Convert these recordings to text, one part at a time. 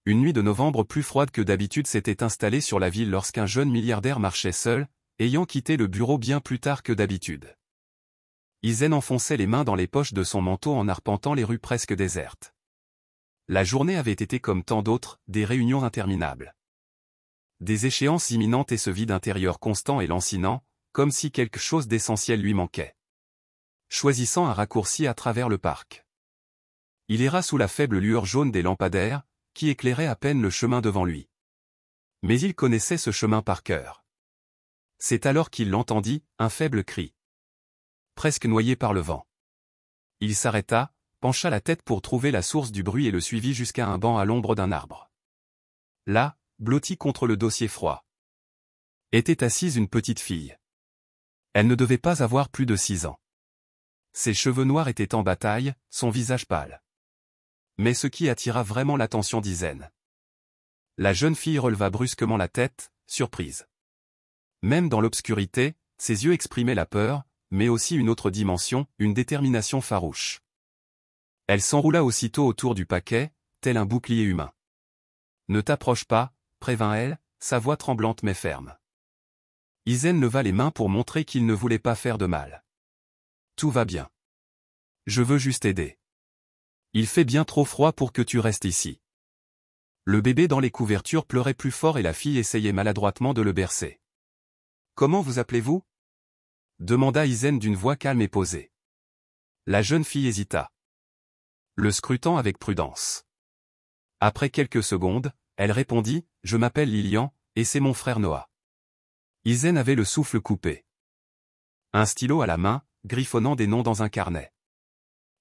Une nuit de novembre plus froide que d'habitude s'était installée sur la ville lorsqu'un jeune milliardaire marchait seul, ayant quitté le bureau bien plus tard que d'habitude. Izen enfonçait les mains dans les poches de son manteau en arpentant les rues presque désertes. La journée avait été comme tant d'autres, des réunions interminables. Des échéances imminentes et ce vide intérieur constant et lancinant, comme si quelque chose d'essentiel lui manquait. Choisissant un raccourci à travers le parc. Il erra sous la faible lueur jaune des lampadaires, qui éclairaient à peine le chemin devant lui. Mais il connaissait ce chemin par cœur. C'est alors qu'il l'entendit, un faible cri. Presque noyé par le vent. Il s'arrêta, pencha la tête pour trouver la source du bruit et le suivit jusqu'à un banc à l'ombre d'un arbre. Là, blotti contre le dossier froid, était assise une petite fille. Elle ne devait pas avoir plus de 6 ans. Ses cheveux noirs étaient en bataille, son visage pâle. Mais ce qui attira vraiment l'attention d'Izen. La jeune fille releva brusquement la tête, surprise. Même dans l'obscurité, ses yeux exprimaient la peur, mais aussi une autre dimension, une détermination farouche. Elle s'enroula aussitôt autour du paquet, tel un bouclier humain. « Ne t'approche pas », prévint-elle, sa voix tremblante mais ferme. Izen leva les mains pour montrer qu'il ne voulait pas faire de mal. « Tout va bien. Je veux juste aider. Il fait bien trop froid pour que tu restes ici. » Le bébé dans les couvertures pleurait plus fort et la fille essayait maladroitement de le bercer. « Comment vous appelez-vous » demanda Izen d'une voix calme et posée. La jeune fille hésita, le scrutant avec prudence. Après quelques secondes, elle répondit, « Je m'appelle Lilian, et c'est mon frère Noah. » Izen avait le souffle coupé. Un stylo à la main, griffonnant des noms dans un carnet.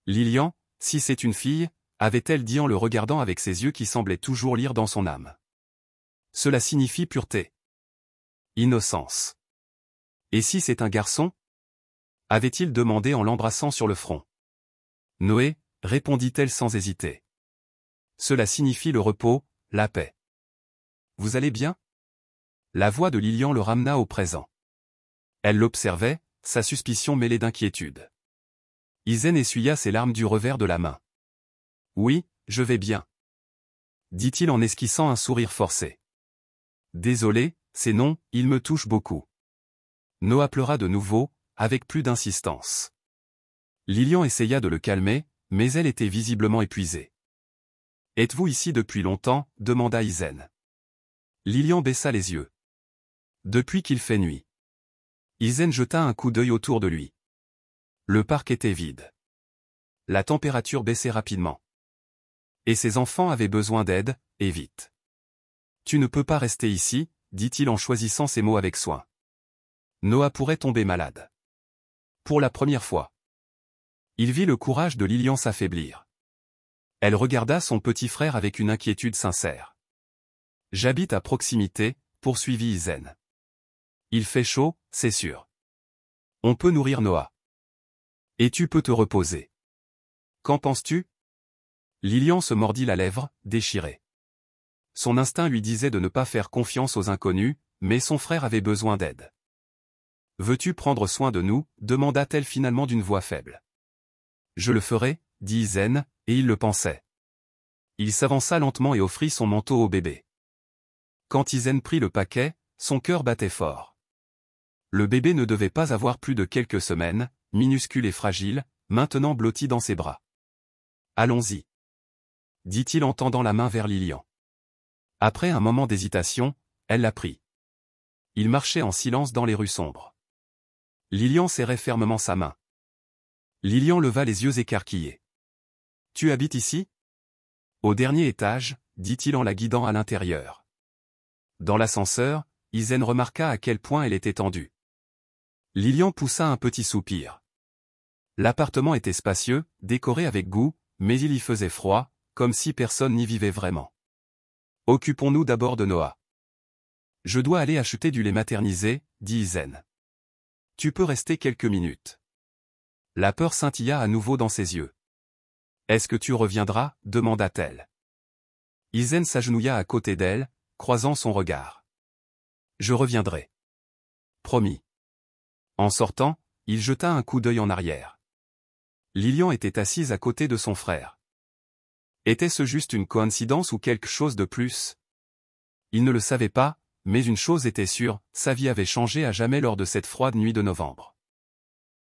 Lilian, si c'est une fille, avait-elle dit en le regardant avec ses yeux qui semblaient toujours lire dans son âme. Cela signifie pureté. Innocence. Et si c'est un garçon ? Avait-il demandé en l'embrassant sur le front. Noé, répondit-elle sans hésiter. Cela signifie le repos, la paix. Vous allez bien ? La voix de Lilian le ramena au présent. Elle l'observait, sa suspicion mêlée d'inquiétude. Izen essuya ses larmes du revers de la main. Oui, je vais bien. Dit-il en esquissant un sourire forcé. Désolé, c'est non, il me touche beaucoup. Noah pleura de nouveau, avec plus d'insistance. Lilian essaya de le calmer, mais elle était visiblement épuisée. Êtes-vous ici depuis longtemps ? Demanda Izen. Lilian baissa les yeux. Depuis qu'il fait nuit. Izen jeta un coup d'œil autour de lui. Le parc était vide. La température baissait rapidement. Et ses enfants avaient besoin d'aide, et vite. Tu ne peux pas rester ici, dit-il en choisissant ses mots avec soin. Noah pourrait tomber malade. Pour la première fois. Il vit le courage de Lilian s'affaiblir. Elle regarda son petit frère avec une inquiétude sincère. J'habite à proximité, poursuivit Izen. Il fait chaud, c'est sûr. On peut nourrir Noah. Et tu peux te reposer. Qu'en penses-tu ? Lilian se mordit la lèvre, déchirée. Son instinct lui disait de ne pas faire confiance aux inconnus, mais son frère avait besoin d'aide. Veux-tu prendre soin de nous ? Demanda-t-elle finalement d'une voix faible. Je le ferai, dit Izen, et il le pensait. Il s'avança lentement et offrit son manteau au bébé. Quand Izen prit le paquet, son cœur battait fort. Le bébé ne devait pas avoir plus de quelques semaines, minuscule et fragile, maintenant blotti dans ses bras. Allons-y, dit-il en tendant la main vers Lilian. Après un moment d'hésitation, elle la prit. Ils marchaient en silence dans les rues sombres. Lilian serrait fermement sa main. Lilian leva les yeux écarquillés. « Tu habites ici ? » Au dernier étage, dit-il en la guidant à l'intérieur. Dans l'ascenseur, Izen remarqua à quel point elle était tendue. Lilian poussa un petit soupir. L'appartement était spacieux, décoré avec goût, mais il y faisait froid, comme si personne n'y vivait vraiment. Occupons-nous d'abord de Noah. Je dois aller acheter du lait maternisé, dit Izen. Tu peux rester quelques minutes. La peur scintilla à nouveau dans ses yeux. Est-ce que tu reviendras ? Demanda-t-elle. Izen s'agenouilla à côté d'elle, croisant son regard. Je reviendrai. Promis. En sortant, il jeta un coup d'œil en arrière. Lilian était assise à côté de son frère. Était-ce juste une coïncidence ou quelque chose de plus? Il ne le savait pas, mais une chose était sûre, sa vie avait changé à jamais lors de cette froide nuit de novembre.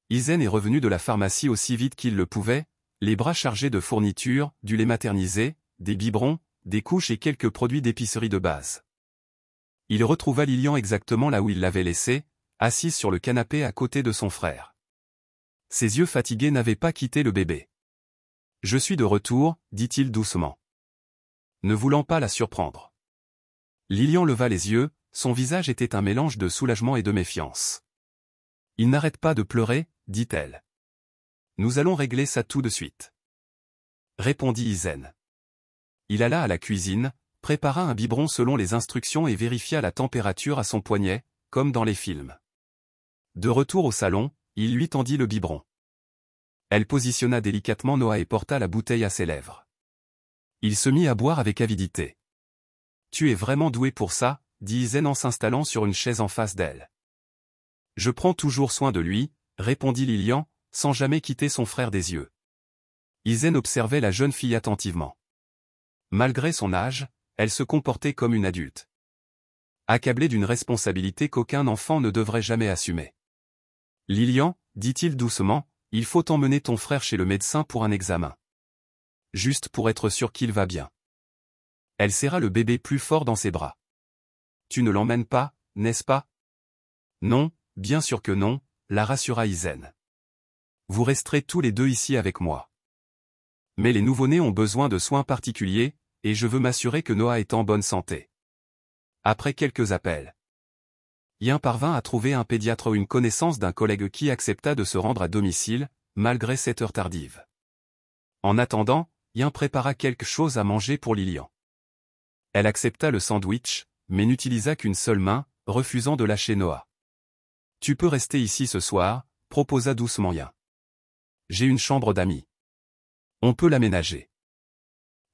Izen est revenu de la pharmacie aussi vite qu'il le pouvait, les bras chargés de fournitures, du lait maternisé, des biberons, des couches et quelques produits d'épicerie de base. Il retrouva Lilian exactement là où il l'avait laissée, assise sur le canapé à côté de son frère. Ses yeux fatigués n'avaient pas quitté le bébé. « Je suis de retour », dit-il doucement, ne voulant pas la surprendre. Lilian leva les yeux, son visage était un mélange de soulagement et de méfiance. « Il n'arrête pas de pleurer », dit-elle. « Nous allons régler ça tout de suite. » Répondit Izen. Il alla à la cuisine, prépara un biberon selon les instructions et vérifia la température à son poignet, comme dans les films. De retour au salon, il lui tendit le biberon. Elle positionna délicatement Noah et porta la bouteille à ses lèvres. Il se mit à boire avec avidité. « Tu es vraiment doué pour ça », dit Izen en s'installant sur une chaise en face d'elle. « Je prends toujours soin de lui », répondit Lilian, sans jamais quitter son frère des yeux. Izen observait la jeune fille attentivement. Malgré son âge, elle se comportait comme une adulte. Accablée d'une responsabilité qu'aucun enfant ne devrait jamais assumer. « Lilian, dit-il doucement, il faut emmener ton frère chez le médecin pour un examen. Juste pour être sûr qu'il va bien. » Elle serra le bébé plus fort dans ses bras. « Tu ne l'emmènes pas, n'est-ce pas? » « Non, bien sûr que non, » la rassura Izen. « Vous resterez tous les deux ici avec moi. Mais les nouveau-nés ont besoin de soins particuliers, et je veux m'assurer que Noah est en bonne santé. » Après quelques appels, Ian parvint à trouver un pédiatre ou une connaissance d'un collègue qui accepta de se rendre à domicile, malgré cette heure tardive. En attendant, Ian prépara quelque chose à manger pour Lilian. Elle accepta le sandwich, mais n'utilisa qu'une seule main, refusant de lâcher Noah. « Tu peux rester ici ce soir », proposa doucement Ian. « J'ai une chambre d'amis. On peut l'aménager. »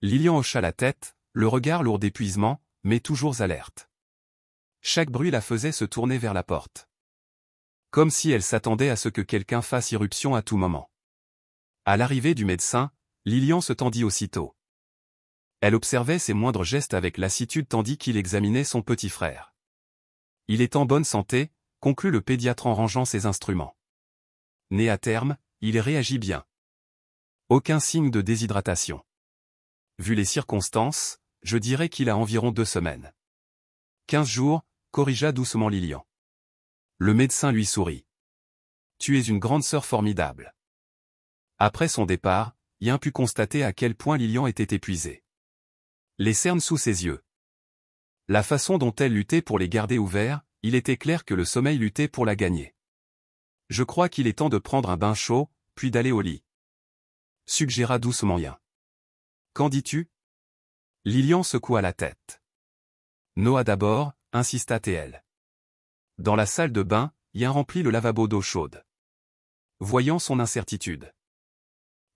Lilian hocha la tête, le regard lourd d'épuisement, mais toujours alerte. Chaque bruit la faisait se tourner vers la porte. Comme si elle s'attendait à ce que quelqu'un fasse irruption à tout moment. À l'arrivée du médecin, Lilian se tendit aussitôt. Elle observait ses moindres gestes avec lassitude tandis qu'il examinait son petit frère. « Il est en bonne santé », conclut le pédiatre en rangeant ses instruments. Né à terme, il réagit bien. Aucun signe de déshydratation. Vu les circonstances, je dirais qu'il a environ 2 semaines. 15 jours, corrigea doucement Lilian. Le médecin lui sourit. « Tu es une grande sœur formidable. » Après son départ, Ian put constater à quel point Lilian était épuisée. Les cernes sous ses yeux. La façon dont elle luttait pour les garder ouverts, il était clair que le sommeil luttait pour la gagner. « Je crois qu'il est temps de prendre un bain chaud, puis d'aller au lit. » Suggéra doucement Ian. « Qu'en dis-tu » Lilian secoua la tête. « Noah d'abord, » insista-t-elle. Dans la salle de bain, Ian remplit le lavabo d'eau chaude. Voyant son incertitude,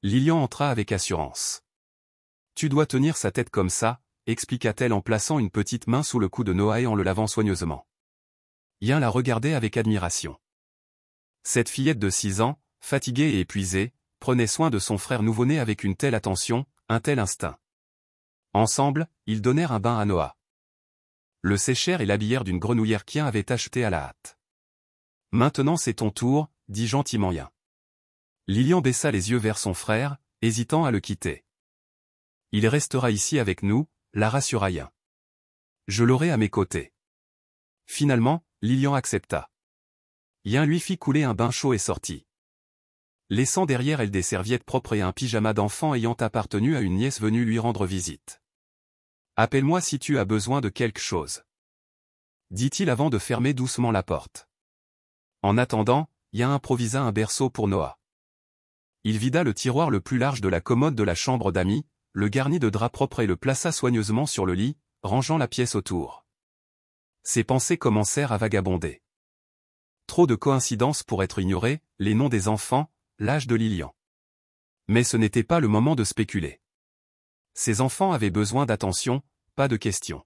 Lilian entra avec assurance. « Tu dois tenir sa tête comme ça, » expliqua-t-elle en plaçant une petite main sous le cou de Noah et en le lavant soigneusement. Ian la regardait avec admiration. Cette fillette de 6 ans, fatiguée et épuisée, prenait soin de son frère nouveau-né avec une telle attention, un tel instinct. Ensemble, ils donnèrent un bain à Noah. Le séchèrent et l'habillèrent d'une grenouillère qu'Ian avait achetée à la hâte. « Maintenant c'est ton tour », dit gentiment Ian. Lilian baissa les yeux vers son frère, hésitant à le quitter. « Il restera ici avec nous », la rassura Ian. « Je l'aurai à mes côtés. » Finalement, Lilian accepta. Ian lui fit couler un bain chaud et sortit. Laissant derrière elle des serviettes propres et un pyjama d'enfant ayant appartenu à une nièce venue lui rendre visite. « Appelle-moi si tu as besoin de quelque chose. » dit-il avant de fermer doucement la porte. En attendant, Ian improvisa un berceau pour Noah. Il vida le tiroir le plus large de la commode de la chambre d'amis, le garnit de draps propres et le plaça soigneusement sur le lit, rangeant la pièce autour. Ses pensées commencèrent à vagabonder. Trop de coïncidences pour être ignorées, les noms des enfants, l'âge de Lilian. Mais ce n'était pas le moment de spéculer. Ces enfants avaient besoin d'attention, pas de questions.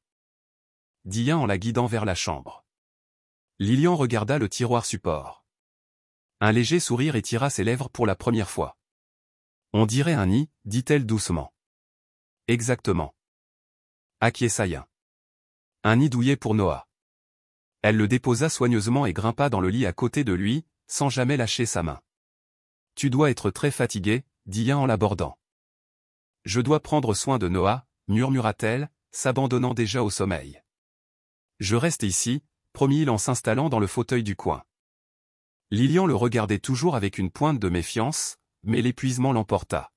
Dit Ian en la guidant vers la chambre. Lilian regarda le tiroir support. Un léger sourire étira ses lèvres pour la première fois. « On dirait un nid », dit-elle doucement. Exactement. Acquiesça Yin. Un nid douillet pour Noah. Elle le déposa soigneusement et grimpa dans le lit à côté de lui, sans jamais lâcher sa main. Tu dois être très fatigué, dit Yin en l'abordant. Je dois prendre soin de Noah, murmura-t-elle, s'abandonnant déjà au sommeil. Je reste ici, promit-il en s'installant dans le fauteuil du coin. Lilian le regardait toujours avec une pointe de méfiance, mais l'épuisement l'emporta.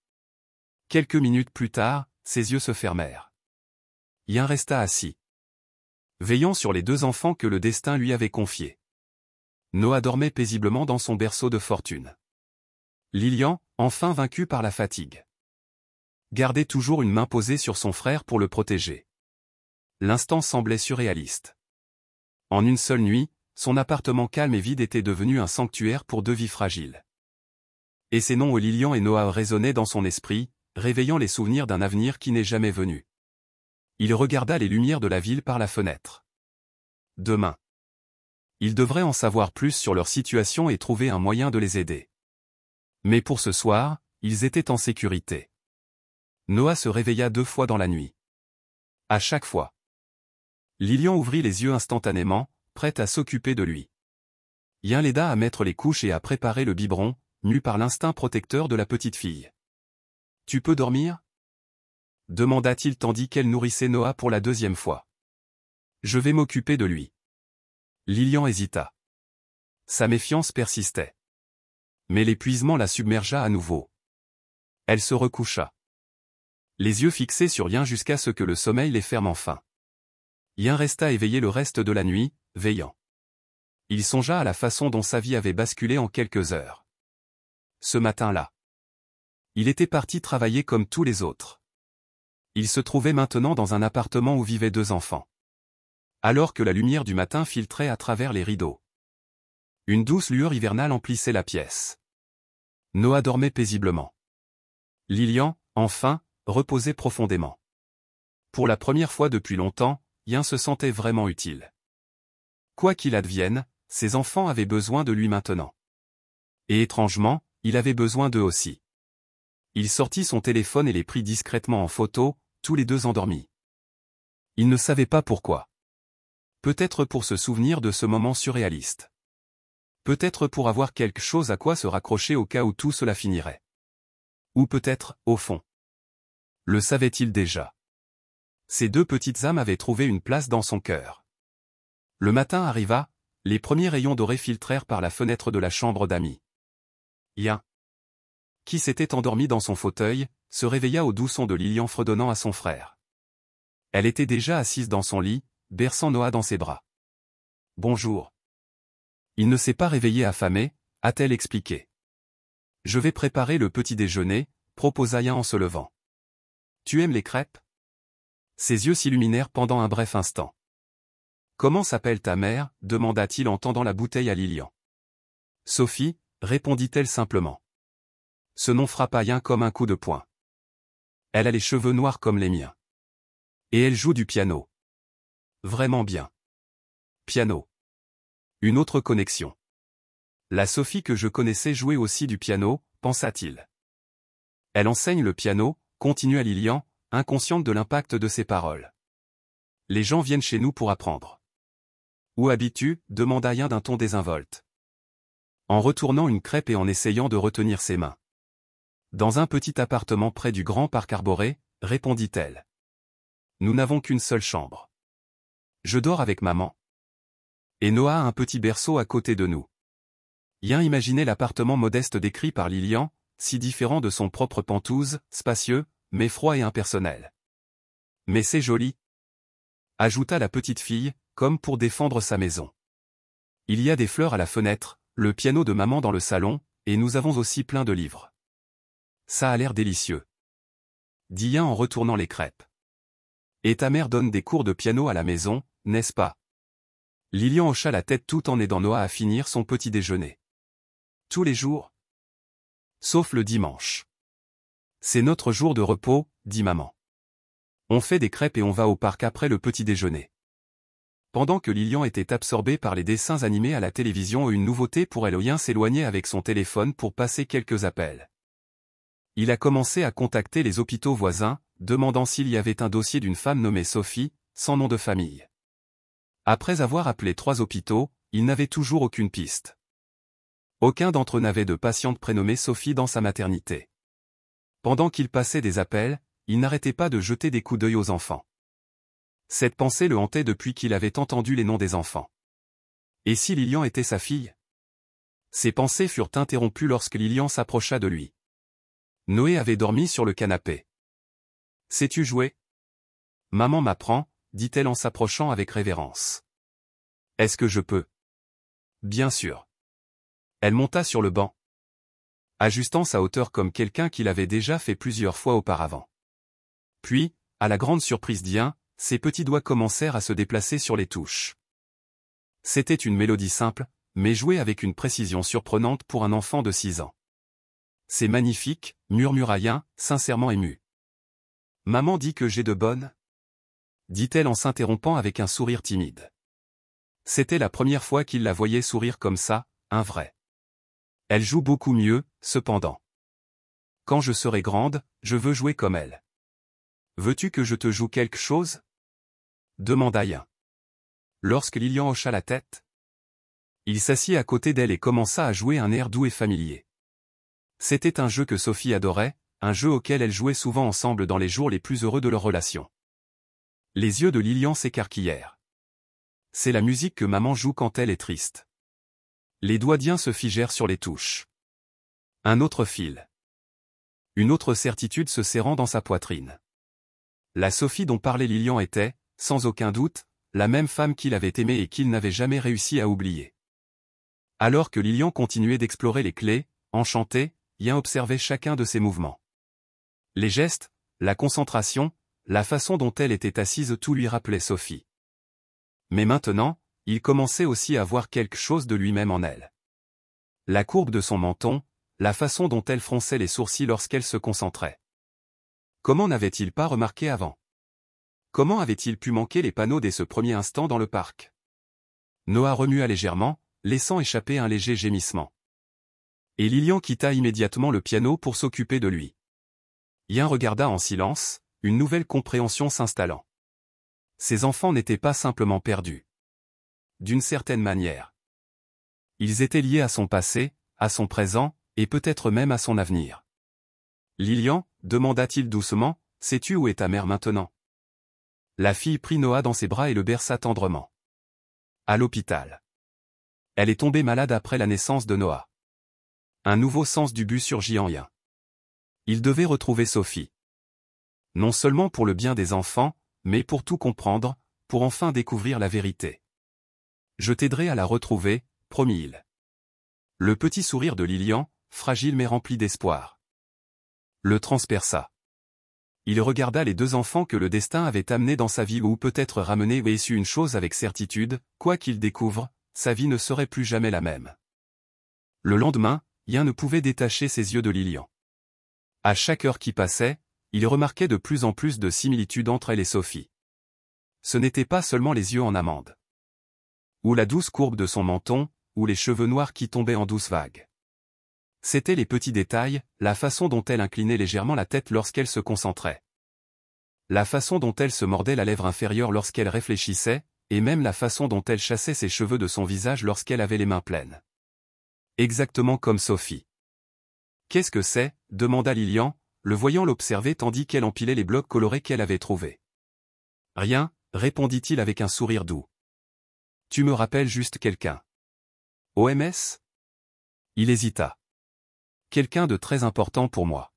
Quelques minutes plus tard, ses yeux se fermèrent. Yin resta assis, veillant sur les deux enfants que le destin lui avait confiés. Noah dormait paisiblement dans son berceau de fortune. Lilian, enfin vaincu par la fatigue, gardait toujours une main posée sur son frère pour le protéger. L'instant semblait surréaliste. En une seule nuit, son appartement calme et vide était devenu un sanctuaire pour deux vies fragiles. Et ces noms Lilian et Noah résonnaient dans son esprit, réveillant les souvenirs d'un avenir qui n'est jamais venu. Il regarda les lumières de la ville par la fenêtre. Demain. Il devrait en savoir plus sur leur situation et trouver un moyen de les aider. Mais pour ce soir, ils étaient en sécurité. Noah se réveilla 2 fois dans la nuit. À chaque fois, Lilian ouvrit les yeux instantanément, prête à s'occuper de lui. Yin l'aida à mettre les couches et à préparer le biberon, mu par l'instinct protecteur de la petite fille. « Tu peux dormir ?» demanda-t-il tandis qu'elle nourrissait Noah pour la 2e fois. « Je vais m'occuper de lui. » Lilian hésita. Sa méfiance persistait. Mais l'épuisement la submergea à nouveau. Elle se recoucha, les yeux fixés sur Yin jusqu'à ce que le sommeil les ferme enfin. Yin resta éveillé le reste de la nuit, veillant. Il songea à la façon dont sa vie avait basculé en quelques heures. Ce matin-là, il était parti travailler comme tous les autres. Il se trouvait maintenant dans un appartement où vivaient 2 enfants. Alors que la lumière du matin filtrait à travers les rideaux, une douce lueur hivernale emplissait la pièce. Noah dormait paisiblement. Lilian, enfin, reposait profondément. Pour la première fois depuis longtemps, Yin se sentait vraiment utile. Quoi qu'il advienne, ses enfants avaient besoin de lui maintenant. Et étrangement, il avait besoin d'eux aussi. Il sortit son téléphone et les prit discrètement en photo, tous les 2 endormis. Il ne savait pas pourquoi. Peut-être pour se souvenir de ce moment surréaliste. Peut-être pour avoir quelque chose à quoi se raccrocher au cas où tout cela finirait. Ou peut-être, au fond. Le savait-il déjà? Ces 2 petites âmes avaient trouvé une place dans son cœur. Le matin arriva, les premiers rayons dorés filtrèrent par la fenêtre de la chambre d'amis. Yin, qui s'était endormi dans son fauteuil, se réveilla au doux son de Lilian fredonnant à son frère. Elle était déjà assise dans son lit, berçant Noah dans ses bras. « Bonjour. » Il ne s'est pas réveillé affamé, a-t-elle expliqué. « Je vais préparer le petit déjeuner, » proposa Yin en se levant. « Tu aimes les crêpes ?» Ses yeux s'illuminèrent pendant un bref instant. « Comment s'appelle ta mère ?» demanda-t-il en tendant la bouteille à Lilian. « Sophie » répondit-elle simplement. Ce nom frappa Yin comme un coup de poing. Elle a les cheveux noirs comme les miens. Et elle joue du piano. Vraiment bien. Piano. Une autre connexion. La Sophie que je connaissais jouait aussi du piano, pensa-t-il. Elle enseigne le piano, continua Lilian, inconsciente de l'impact de ses paroles. Les gens viennent chez nous pour apprendre. Où habites-tu ? demanda Yin d'un ton désinvolte. En retournant une crêpe et en essayant de retenir ses mains. Dans un petit appartement près du grand parc arboré, répondit-elle. Nous n'avons qu'une seule chambre. Je dors avec maman. Et Noah a un petit berceau à côté de nous. Yin imaginait l'appartement modeste décrit par Lilian, si différent de son propre Penthouse, spacieux, mais froid et impersonnel. Mais c'est joli, ajouta la petite fille, comme pour défendre sa maison. Il y a des fleurs à la fenêtre, le piano de maman dans le salon, et nous avons aussi plein de livres. Ça a l'air délicieux, dit Yin en retournant les crêpes. Et ta mère donne des cours de piano à la maison, n'est-ce pas? Lilian hocha la tête tout en aidant Noah à finir son petit déjeuner. Tous les jours? Sauf le dimanche. C'est notre jour de repos, dit maman. On fait des crêpes et on va au parc après le petit déjeuner. Pendant que Lilian était absorbée par les dessins animés à la télévision, une nouveauté pour elle, Yin s'éloignait avec son téléphone pour passer quelques appels. il a commencé à contacter les hôpitaux voisins, demandant s'il y avait un dossier d'une femme nommée Sophie, sans nom de famille. Après avoir appelé 3 hôpitaux, il n'avait toujours aucune piste. Aucun d'entre eux n'avait de patiente prénommée Sophie dans sa maternité. Pendant qu'il passait des appels, il n'arrêtait pas de jeter des coups d'œil aux enfants. Cette pensée le hantait depuis qu'il avait entendu les noms des enfants. Et si Lilian était sa fille? Ses pensées furent interrompues lorsque Lilian s'approcha de lui. Noé avait dormi sur le canapé. « Sais-tu jouer? » « Maman m'apprend, » dit-elle en s'approchant avec révérence. « Est-ce que je peux? » « Bien sûr. » Elle monta sur le banc, ajustant sa hauteur comme quelqu'un qui l'avait déjà fait plusieurs fois auparavant. Puis, à la grande surprise d'Ian, ses petits doigts commencèrent à se déplacer sur les touches. C'était une mélodie simple, mais jouée avec une précision surprenante pour un enfant de 6 ans. « C'est magnifique, » murmura Ian, sincèrement ému. « Maman dit que j'ai de bonnes ?» dit-elle en s'interrompant avec un sourire timide. C'était la première fois qu'il la voyait sourire comme ça, un vrai. Elle joue beaucoup mieux, cependant. Quand je serai grande, je veux jouer comme elle. Veux-tu que je te joue quelque chose? Demanda Ian. Lorsque Lilian hocha la tête, il s'assit à côté d'elle et commença à jouer un air doux et familier. C'était un jeu que Sophie adorait, un jeu auquel elles jouaient souvent ensemble dans les jours les plus heureux de leur relation. Les yeux de Lilian s'écarquillèrent. C'est la musique que maman joue quand elle est triste. Les doigts d'Ian se figèrent sur les touches. Un autre fil. Une autre certitude se serrant dans sa poitrine. La Sophie dont parlait Lilian était, sans aucun doute, la même femme qu'il avait aimée et qu'il n'avait jamais réussi à oublier. Alors que Lilian continuait d'explorer les clés, enchanté, Ian observait chacun de ses mouvements. Les gestes, la concentration, la façon dont elle était assise, tout lui rappelait Sophie. Mais maintenant, il commençait aussi à voir quelque chose de lui-même en elle. La courbe de son menton, la façon dont elle fronçait les sourcils lorsqu'elle se concentrait. Comment n'avait-il pas remarqué avant? Comment avait-il pu manquer les panneaux dès ce premier instant dans le parc? Noah remua légèrement, laissant échapper un léger gémissement. Et Lilian quitta immédiatement le piano pour s'occuper de lui. Ian regarda en silence, une nouvelle compréhension s'installant. Ces enfants n'étaient pas simplement perdus. D'une certaine manière. Ils étaient liés à son passé, à son présent, et peut-être même à son avenir. « Lilian, » demanda-t-il doucement, « sais-tu où est ta mère maintenant ?» La fille prit Noah dans ses bras et le berça tendrement. À l'hôpital. Elle est tombée malade après la naissance de Noah. Un nouveau sens du but surgit en Ian. Il devait retrouver Sophie. Non seulement pour le bien des enfants, mais pour tout comprendre, pour enfin découvrir la vérité. Je t'aiderai à la retrouver, promit-il. Le petit sourire de Lilian, fragile mais rempli d'espoir, le transperça. Il regarda les 2 enfants que le destin avait amenés dans sa vie ou peut-être ramenés et su une chose avec certitude, quoi qu'il découvre, sa vie ne serait plus jamais la même. Le lendemain, Ian ne pouvait détacher ses yeux de Lilian. À chaque heure qui passait, il remarquait de plus en plus de similitudes entre elle et Sophie. Ce n'étaient pas seulement les yeux en amande, ou la douce courbe de son menton, ou les cheveux noirs qui tombaient en douces vagues. C'étaient les petits détails, la façon dont elle inclinait légèrement la tête lorsqu'elle se concentrait. La façon dont elle se mordait la lèvre inférieure lorsqu'elle réfléchissait, et même la façon dont elle chassait ses cheveux de son visage lorsqu'elle avait les mains pleines. Exactement comme Sophie. « Qu'est-ce que c'est ?» demanda Lilian, le voyant l'observer tandis qu'elle empilait les blocs colorés qu'elle avait trouvés. « Rien, » répondit-il avec un sourire doux. « Tu me rappelles juste quelqu'un. »« OMS ?» Il hésita. « Quelqu'un de très important pour moi. »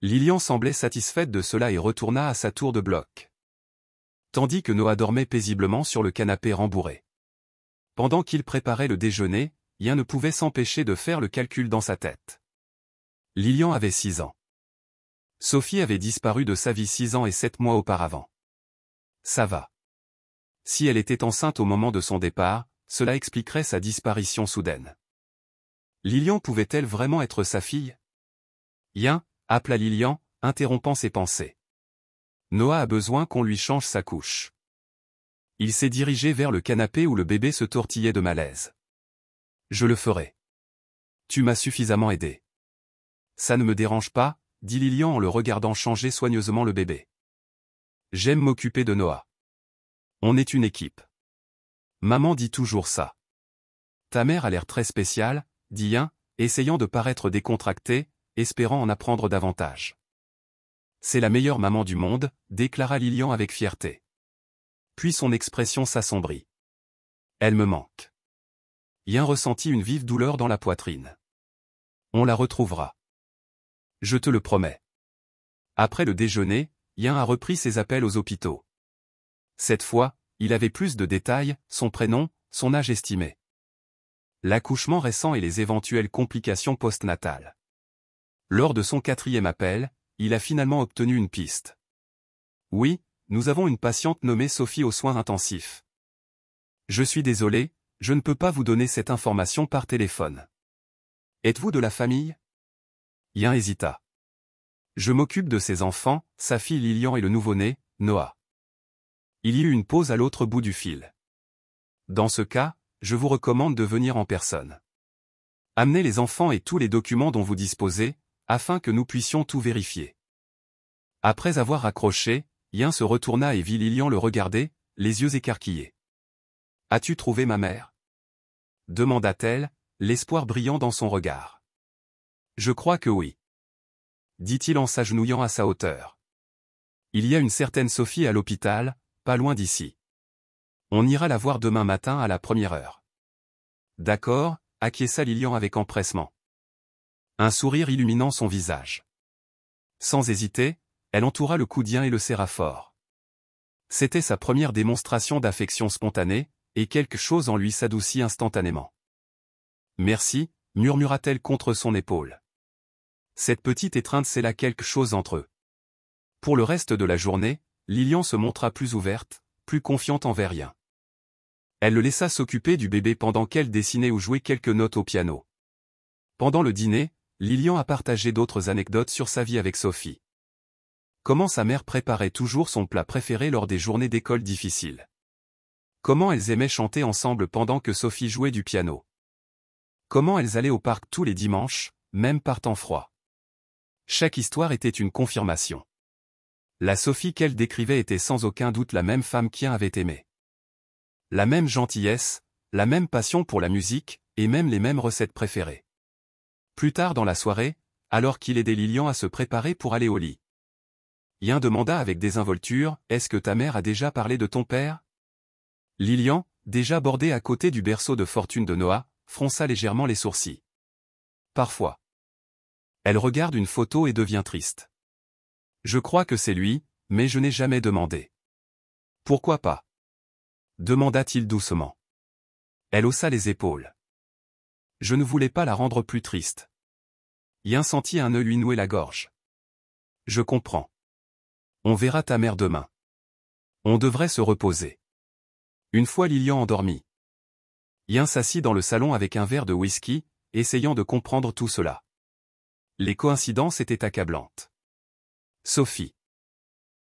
Lilian semblait satisfaite de cela et retourna à sa tour de bloc. Tandis que Noah dormait paisiblement sur le canapé rembourré. Pendant qu'il préparait le déjeuner, Ian ne pouvait s'empêcher de faire le calcul dans sa tête. Lilian avait 6 ans. Sophie avait disparu de sa vie 6 ans et 7 mois auparavant. Ça va. Si elle était enceinte au moment de son départ, cela expliquerait sa disparition soudaine. Lilian pouvait-elle vraiment être sa fille? Ian, appela Lilian, interrompant ses pensées. Noah a besoin qu'on lui change sa couche. Il s'est dirigé vers le canapé où le bébé se tortillait de malaise. Je le ferai. Tu m'as suffisamment aidé. Ça ne me dérange pas, dit Lilian en le regardant changer soigneusement le bébé. J'aime m'occuper de Noah. On est une équipe. Maman dit toujours ça. Ta mère a l'air très spéciale, dit Yin, essayant de paraître décontracté, espérant en apprendre davantage. C'est la meilleure maman du monde, déclara Lilian avec fierté. Puis son expression s'assombrit. Elle me manque. Yin ressentit une vive douleur dans la poitrine. On la retrouvera. Je te le promets. Après le déjeuner, Yin a repris ses appels aux hôpitaux. Cette fois, il avait plus de détails, son prénom, son âge estimé. L'accouchement récent et les éventuelles complications postnatales. Lors de son 4e appel, il a finalement obtenu une piste. Oui, nous avons une patiente nommée Sophie aux soins intensifs. Je suis désolé, je ne peux pas vous donner cette information par téléphone. Êtes-vous de la famille? Yin hésita. Je m'occupe de ses enfants, sa fille Lilian et le nouveau-né, Noah. Il y eut une pause à l'autre bout du fil. Dans ce cas, je vous recommande de venir en personne. Amenez les enfants et tous les documents dont vous disposez, afin que nous puissions tout vérifier. Après avoir raccroché, Yin se retourna et vit Lilian le regarder, les yeux écarquillés. As-tu trouvé ma mère? Demanda-t-elle, l'espoir brillant dans son regard. Je crois que oui. Dit-il en s'agenouillant à sa hauteur. Il y a une certaine Sophie à l'hôpital, pas loin d'ici. On ira la voir demain matin à la 1re heure. D'accord, acquiesça Lilian avec empressement. Un sourire illuminant son visage. Sans hésiter, elle entoura le cou d'Yin et le serra fort. C'était sa première démonstration d'affection spontanée, et quelque chose en lui s'adoucit instantanément. Merci, murmura-t-elle contre son épaule. Cette petite étreinte scella quelque chose entre eux. Pour le reste de la journée, Lilian se montra plus ouverte, plus confiante envers Yin. Elle le laissa s'occuper du bébé pendant qu'elle dessinait ou jouait quelques notes au piano. Pendant le dîner, Lilian a partagé d'autres anecdotes sur sa vie avec Sophie. Comment sa mère préparait toujours son plat préféré lors des journées d'école difficiles. Comment elles aimaient chanter ensemble pendant que Sophie jouait du piano. Comment elles allaient au parc tous les dimanches, même par temps froid. Chaque histoire était une confirmation. La Sophie qu'elle décrivait était sans aucun doute la même femme qu'Yin avait aimée. La même gentillesse, la même passion pour la musique, et même les mêmes recettes préférées. Plus tard dans la soirée, alors qu'il aidait Lilian à se préparer pour aller au lit. Yin demanda avec désinvolture, « Est-ce que ta mère a déjà parlé de ton père ?» Lilian, déjà bordée à côté du berceau de fortune de Noah, fronça légèrement les sourcils. Parfois. Elle regarde une photo et devient triste. Je crois que c'est lui, mais je n'ai jamais demandé. Pourquoi pas? Demanda-t-il doucement. Elle haussa les épaules. Je ne voulais pas la rendre plus triste. Yin sentit un nœud lui nouer la gorge. Je comprends. On verra ta mère demain. On devrait se reposer. Une fois Lilian endormi. Yin s'assit dans le salon avec un verre de whisky, essayant de comprendre tout cela. Les coïncidences étaient accablantes. Sophie.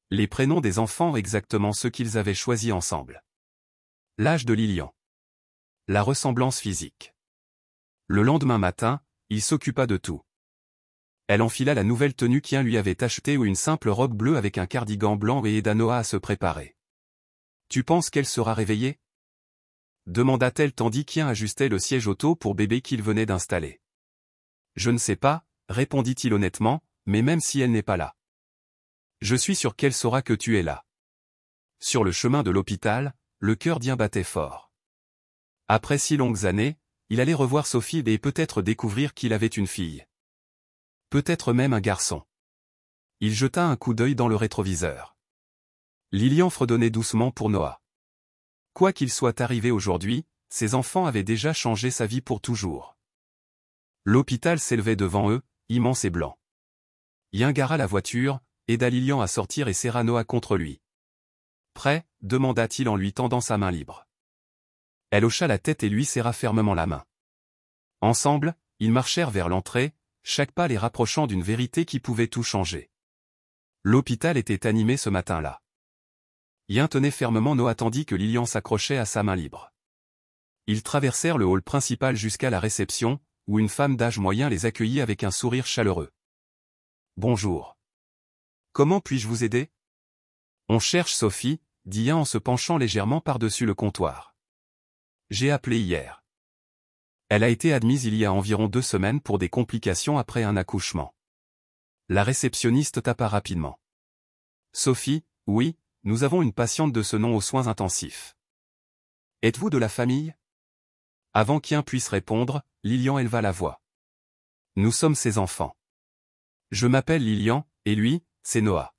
Les prénoms des enfants exactement ceux qu'ils avaient choisis ensemble. L'âge de Lilian. La ressemblance physique. Le lendemain matin, il s'occupa de tout. Elle enfila la nouvelle tenue qu'Yin lui avait achetée ou une simple robe bleue avec un cardigan blanc et aida Noah à se préparer. Tu penses qu'elle sera réveillée? Demanda-t-elle tandis qu'Yin ajustait le siège auto pour bébé qu'il venait d'installer. Je ne sais pas, répondit-il honnêtement, mais même si elle n'est pas là. Je suis sûr qu'elle saura que tu es là. Sur le chemin de l'hôpital, le cœur d'Yin battait fort. Après si longues années, il allait revoir Sophie et peut-être découvrir qu'il avait une fille. Peut-être même un garçon. Il jeta un coup d'œil dans le rétroviseur. Lilian fredonnait doucement pour Noah. Quoi qu'il soit arrivé aujourd'hui, ses enfants avaient déjà changé sa vie pour toujours. L'hôpital s'élevait devant eux, immense et blanc. Yin gara la voiture, aida Lilian à sortir et serra Noah contre lui. Prêt? Demanda-t-il en lui tendant sa main libre. Elle hocha la tête et lui serra fermement la main. Ensemble, ils marchèrent vers l'entrée, chaque pas les rapprochant d'une vérité qui pouvait tout changer. L'hôpital était animé ce matin-là. Yin tenait fermement Noah tandis que Lilian s'accrochait à sa main libre. Ils traversèrent le hall principal jusqu'à la réception, où une femme d'âge moyen les accueillit avec un sourire chaleureux. bonjour. Comment puis-je vous aider? On cherche Sophie, dit Ian en se penchant légèrement par-dessus le comptoir. J'ai appelé hier. Elle a été admise il y a environ 2 semaines pour des complications après un accouchement. La réceptionniste tapa rapidement. Sophie, oui, nous avons une patiente de ce nom aux soins intensifs. Êtes-vous de la famille? Avant qu'Ian puisse répondre, Lilian éleva la voix. Nous sommes ses enfants. Je m'appelle Lilian, et lui, c'est Noah.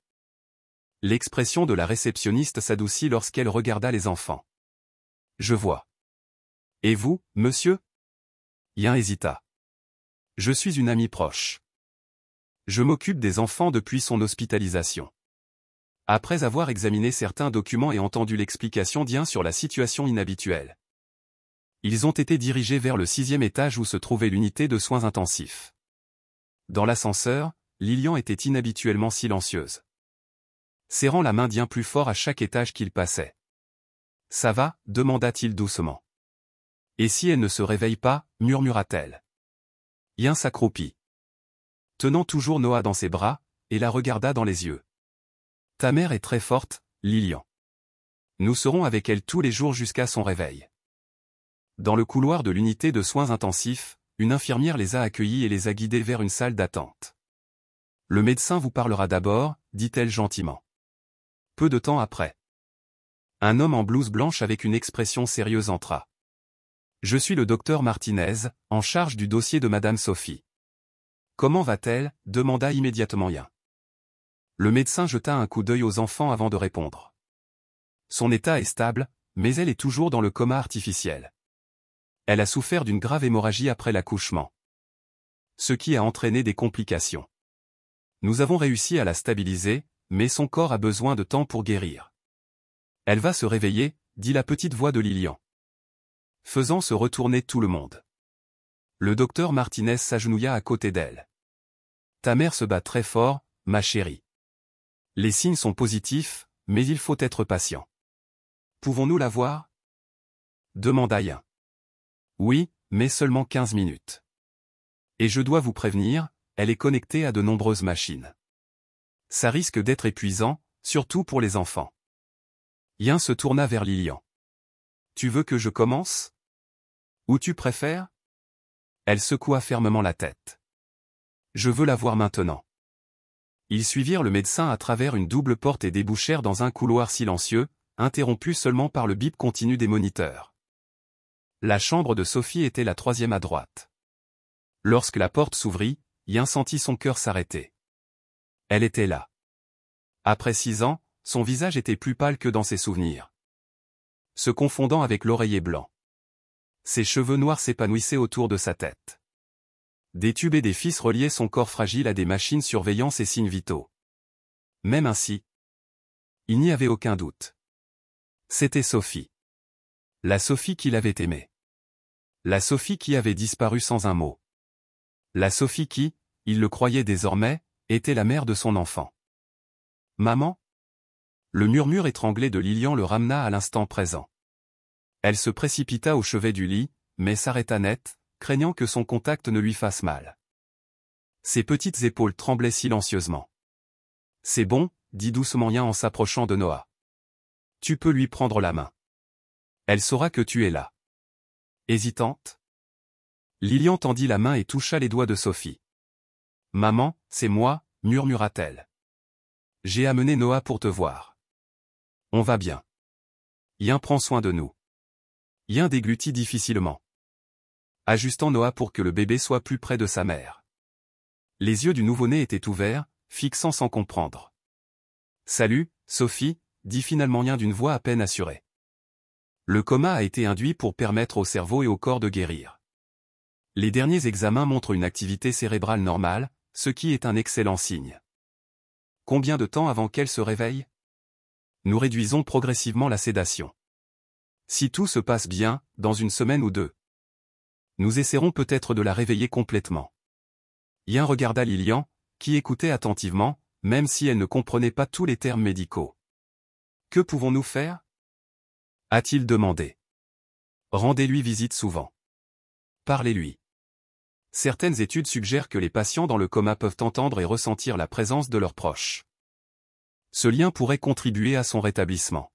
L'expression de la réceptionniste s'adoucit lorsqu'elle regarda les enfants. Je vois. Et vous, monsieur? Ian hésita. Je suis une amie proche. Je m'occupe des enfants depuis son hospitalisation. Après avoir examiné certains documents et entendu l'explication d'Ian sur la situation inhabituelle, ils ont été dirigés vers le 6e étage où se trouvait l'unité de soins intensifs. Dans l'ascenseur, Lilian était inhabituellement silencieuse, serrant la main d'Ian plus fort à chaque étage qu'il passait. « Ça va » demanda-t-il doucement. « Et si elle ne se réveille pas » murmura-t-elle. Ian s'accroupit, tenant toujours Noah dans ses bras, et la regarda dans les yeux. « Ta mère est très forte, Lilian. Nous serons avec elle tous les jours jusqu'à son réveil. » Dans le couloir de l'unité de soins intensifs, une infirmière les a accueillis et les a guidés vers une salle d'attente. « Le médecin vous parlera d'abord, » dit-elle gentiment. Peu de temps après, un homme en blouse blanche avec une expression sérieuse entra. « Je suis le docteur Martinez, en charge du dossier de Madame Sophie. »« Comment va-t-elle » demanda immédiatement Ian. Le médecin jeta un coup d'œil aux enfants avant de répondre. Son état est stable, mais elle est toujours dans le coma artificiel. Elle a souffert d'une grave hémorragie après l'accouchement, ce qui a entraîné des complications. Nous avons réussi à la stabiliser, mais son corps a besoin de temps pour guérir. Elle va se réveiller, dit la petite voix de Lilian, faisant se retourner tout le monde. Le docteur Martinez s'agenouilla à côté d'elle. Ta mère se bat très fort, ma chérie. Les signes sont positifs, mais il faut être patient. Pouvons-nous la voir? Demanda Ian. Oui, mais seulement 15 minutes. Et je dois vous prévenir, elle est connectée à de nombreuses machines. Ça risque d'être épuisant, surtout pour les enfants. Ian se tourna vers Lilian. Tu veux que je commence? Ou tu préfères? Elle secoua fermement la tête. Je veux la voir maintenant. Ils suivirent le médecin à travers une double porte et débouchèrent dans un couloir silencieux, interrompu seulement par le bip continu des moniteurs. La chambre de Sophie était la 3e à droite. Lorsque la porte s'ouvrit, Ian sentit son cœur s'arrêter. Elle était là. Après 6 ans, son visage était plus pâle que dans ses souvenirs, se confondant avec l'oreiller blanc. Ses cheveux noirs s'épanouissaient autour de sa tête. Des tubes et des fils reliaient son corps fragile à des machines surveillant ses signes vitaux. Même ainsi, il n'y avait aucun doute. C'était Sophie. La Sophie qu'il avait aimée. La Sophie qui avait disparu sans un mot. La Sophie qui, il le croyait désormais, était la mère de son enfant. Maman? Le murmure étranglé de Lilian le ramena à l'instant présent. Elle se précipita au chevet du lit, mais s'arrêta net, craignant que son contact ne lui fasse mal. Ses petites épaules tremblaient silencieusement. C'est bon, dit doucement Ian en s'approchant de Noah. Tu peux lui prendre la main. Elle saura que tu es là. Hésitante? Lilian tendit la main et toucha les doigts de Sophie. Maman, c'est moi, murmura-t-elle. J'ai amené Noah pour te voir. On va bien. Ian prend soin de nous. Ian déglutit difficilement, ajustant Noah pour que le bébé soit plus près de sa mère. Les yeux du nouveau-né étaient ouverts, fixant sans comprendre. Salut, Sophie, dit finalement Ian d'une voix à peine assurée. Le coma a été induit pour permettre au cerveau et au corps de guérir. Les derniers examens montrent une activité cérébrale normale, ce qui est un excellent signe. Combien de temps avant qu'elle se réveille? Nous réduisons progressivement la sédation. Si tout se passe bien, dans 1 semaine ou 2. Nous essaierons peut-être de la réveiller complètement. Ian regarda Lilian, qui écoutait attentivement, même si elle ne comprenait pas tous les termes médicaux. Que pouvons-nous faire? A-t-il demandé. Rendez-lui visite souvent. Parlez-lui. Certaines études suggèrent que les patients dans le coma peuvent entendre et ressentir la présence de leurs proches. Ce lien pourrait contribuer à son rétablissement.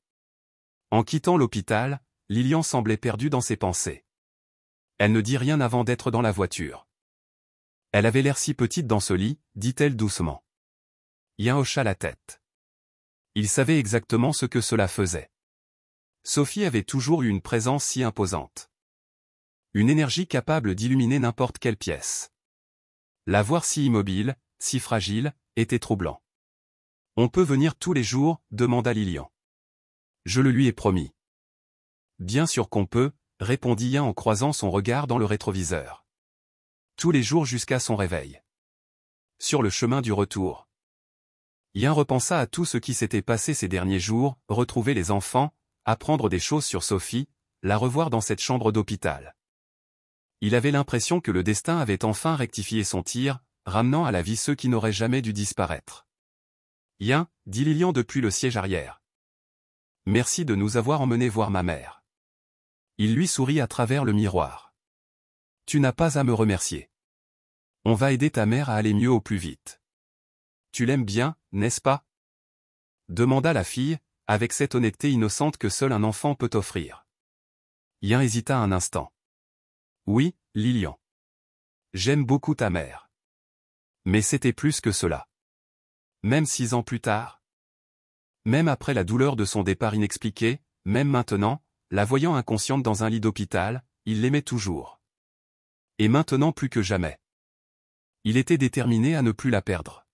En quittant l'hôpital, Lilian semblait perdue dans ses pensées. Elle ne dit rien avant d'être dans la voiture. Elle avait l'air si petite dans ce lit, dit-elle doucement. Ian hocha la tête. Il savait exactement ce que cela faisait. Sophie avait toujours eu une présence si imposante. Une énergie capable d'illuminer n'importe quelle pièce. La voir si immobile, si fragile, était troublant. « On peut venir tous les jours ?» demanda Lilian. « Je le lui ai promis. »« Bien sûr qu'on peut », répondit Ian en croisant son regard dans le rétroviseur. « Tous les jours jusqu'à son réveil. » Sur le chemin du retour. Ian repensa à tout ce qui s'était passé ces derniers jours, retrouver les enfants, apprendre des choses sur Sophie, la revoir dans cette chambre d'hôpital. Il avait l'impression que le destin avait enfin rectifié son tir, ramenant à la vie ceux qui n'auraient jamais dû disparaître. « Ian, » dit Lilian depuis le siège arrière. « Merci de nous avoir emmenés voir ma mère. » Il lui sourit à travers le miroir. « Tu n'as pas à me remercier. On va aider ta mère à aller mieux au plus vite. »« Tu l'aimes bien, n'est-ce pas ?» demanda la fille, avec cette honnêteté innocente que seul un enfant peut offrir. Ian hésita un instant. « Oui, Lilian. J'aime beaucoup ta mère. Mais c'était plus que cela. Même 6 ans plus tard. Même après la douleur de son départ inexpliqué, même maintenant, la voyant inconsciente dans un lit d'hôpital, il l'aimait toujours. Et maintenant plus que jamais. Il était déterminé à ne plus la perdre.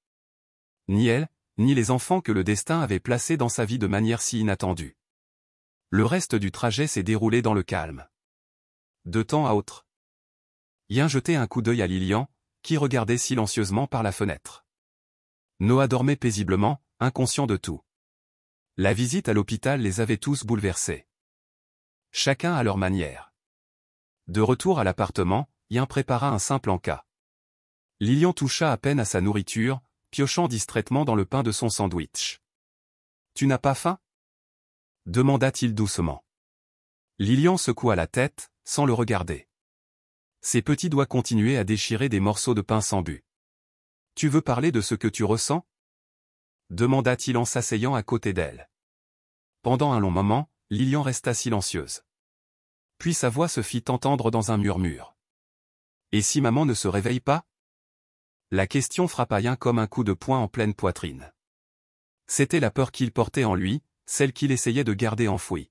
Ni elle, ni les enfants que le destin avait placés dans sa vie de manière si inattendue. Le reste du trajet s'est déroulé dans le calme. De temps à autre. Ian jetait un coup d'œil à Lilian, qui regardait silencieusement par la fenêtre. Noah dormait paisiblement, inconscient de tout. La visite à l'hôpital les avait tous bouleversés. Chacun à leur manière. De retour à l'appartement, Ian prépara un simple encas. Lilian toucha à peine à sa nourriture, piochant distraitement dans le pain de son sandwich. « Tu n'as pas faim ?» demanda-t-il doucement. Lilian secoua la tête, sans le regarder. Ses petits doigts continuaient à déchirer des morceaux de pain sans but. « Tu veux parler de ce que tu ressens ?» demanda-t-il en s'asseyant à côté d'elle. Pendant un long moment, Lilian resta silencieuse. Puis sa voix se fit entendre dans un murmure. « Et si maman ne se réveille pas ?» La question frappa Ian comme un coup de poing en pleine poitrine. C'était la peur qu'il portait en lui, celle qu'il essayait de garder enfouie.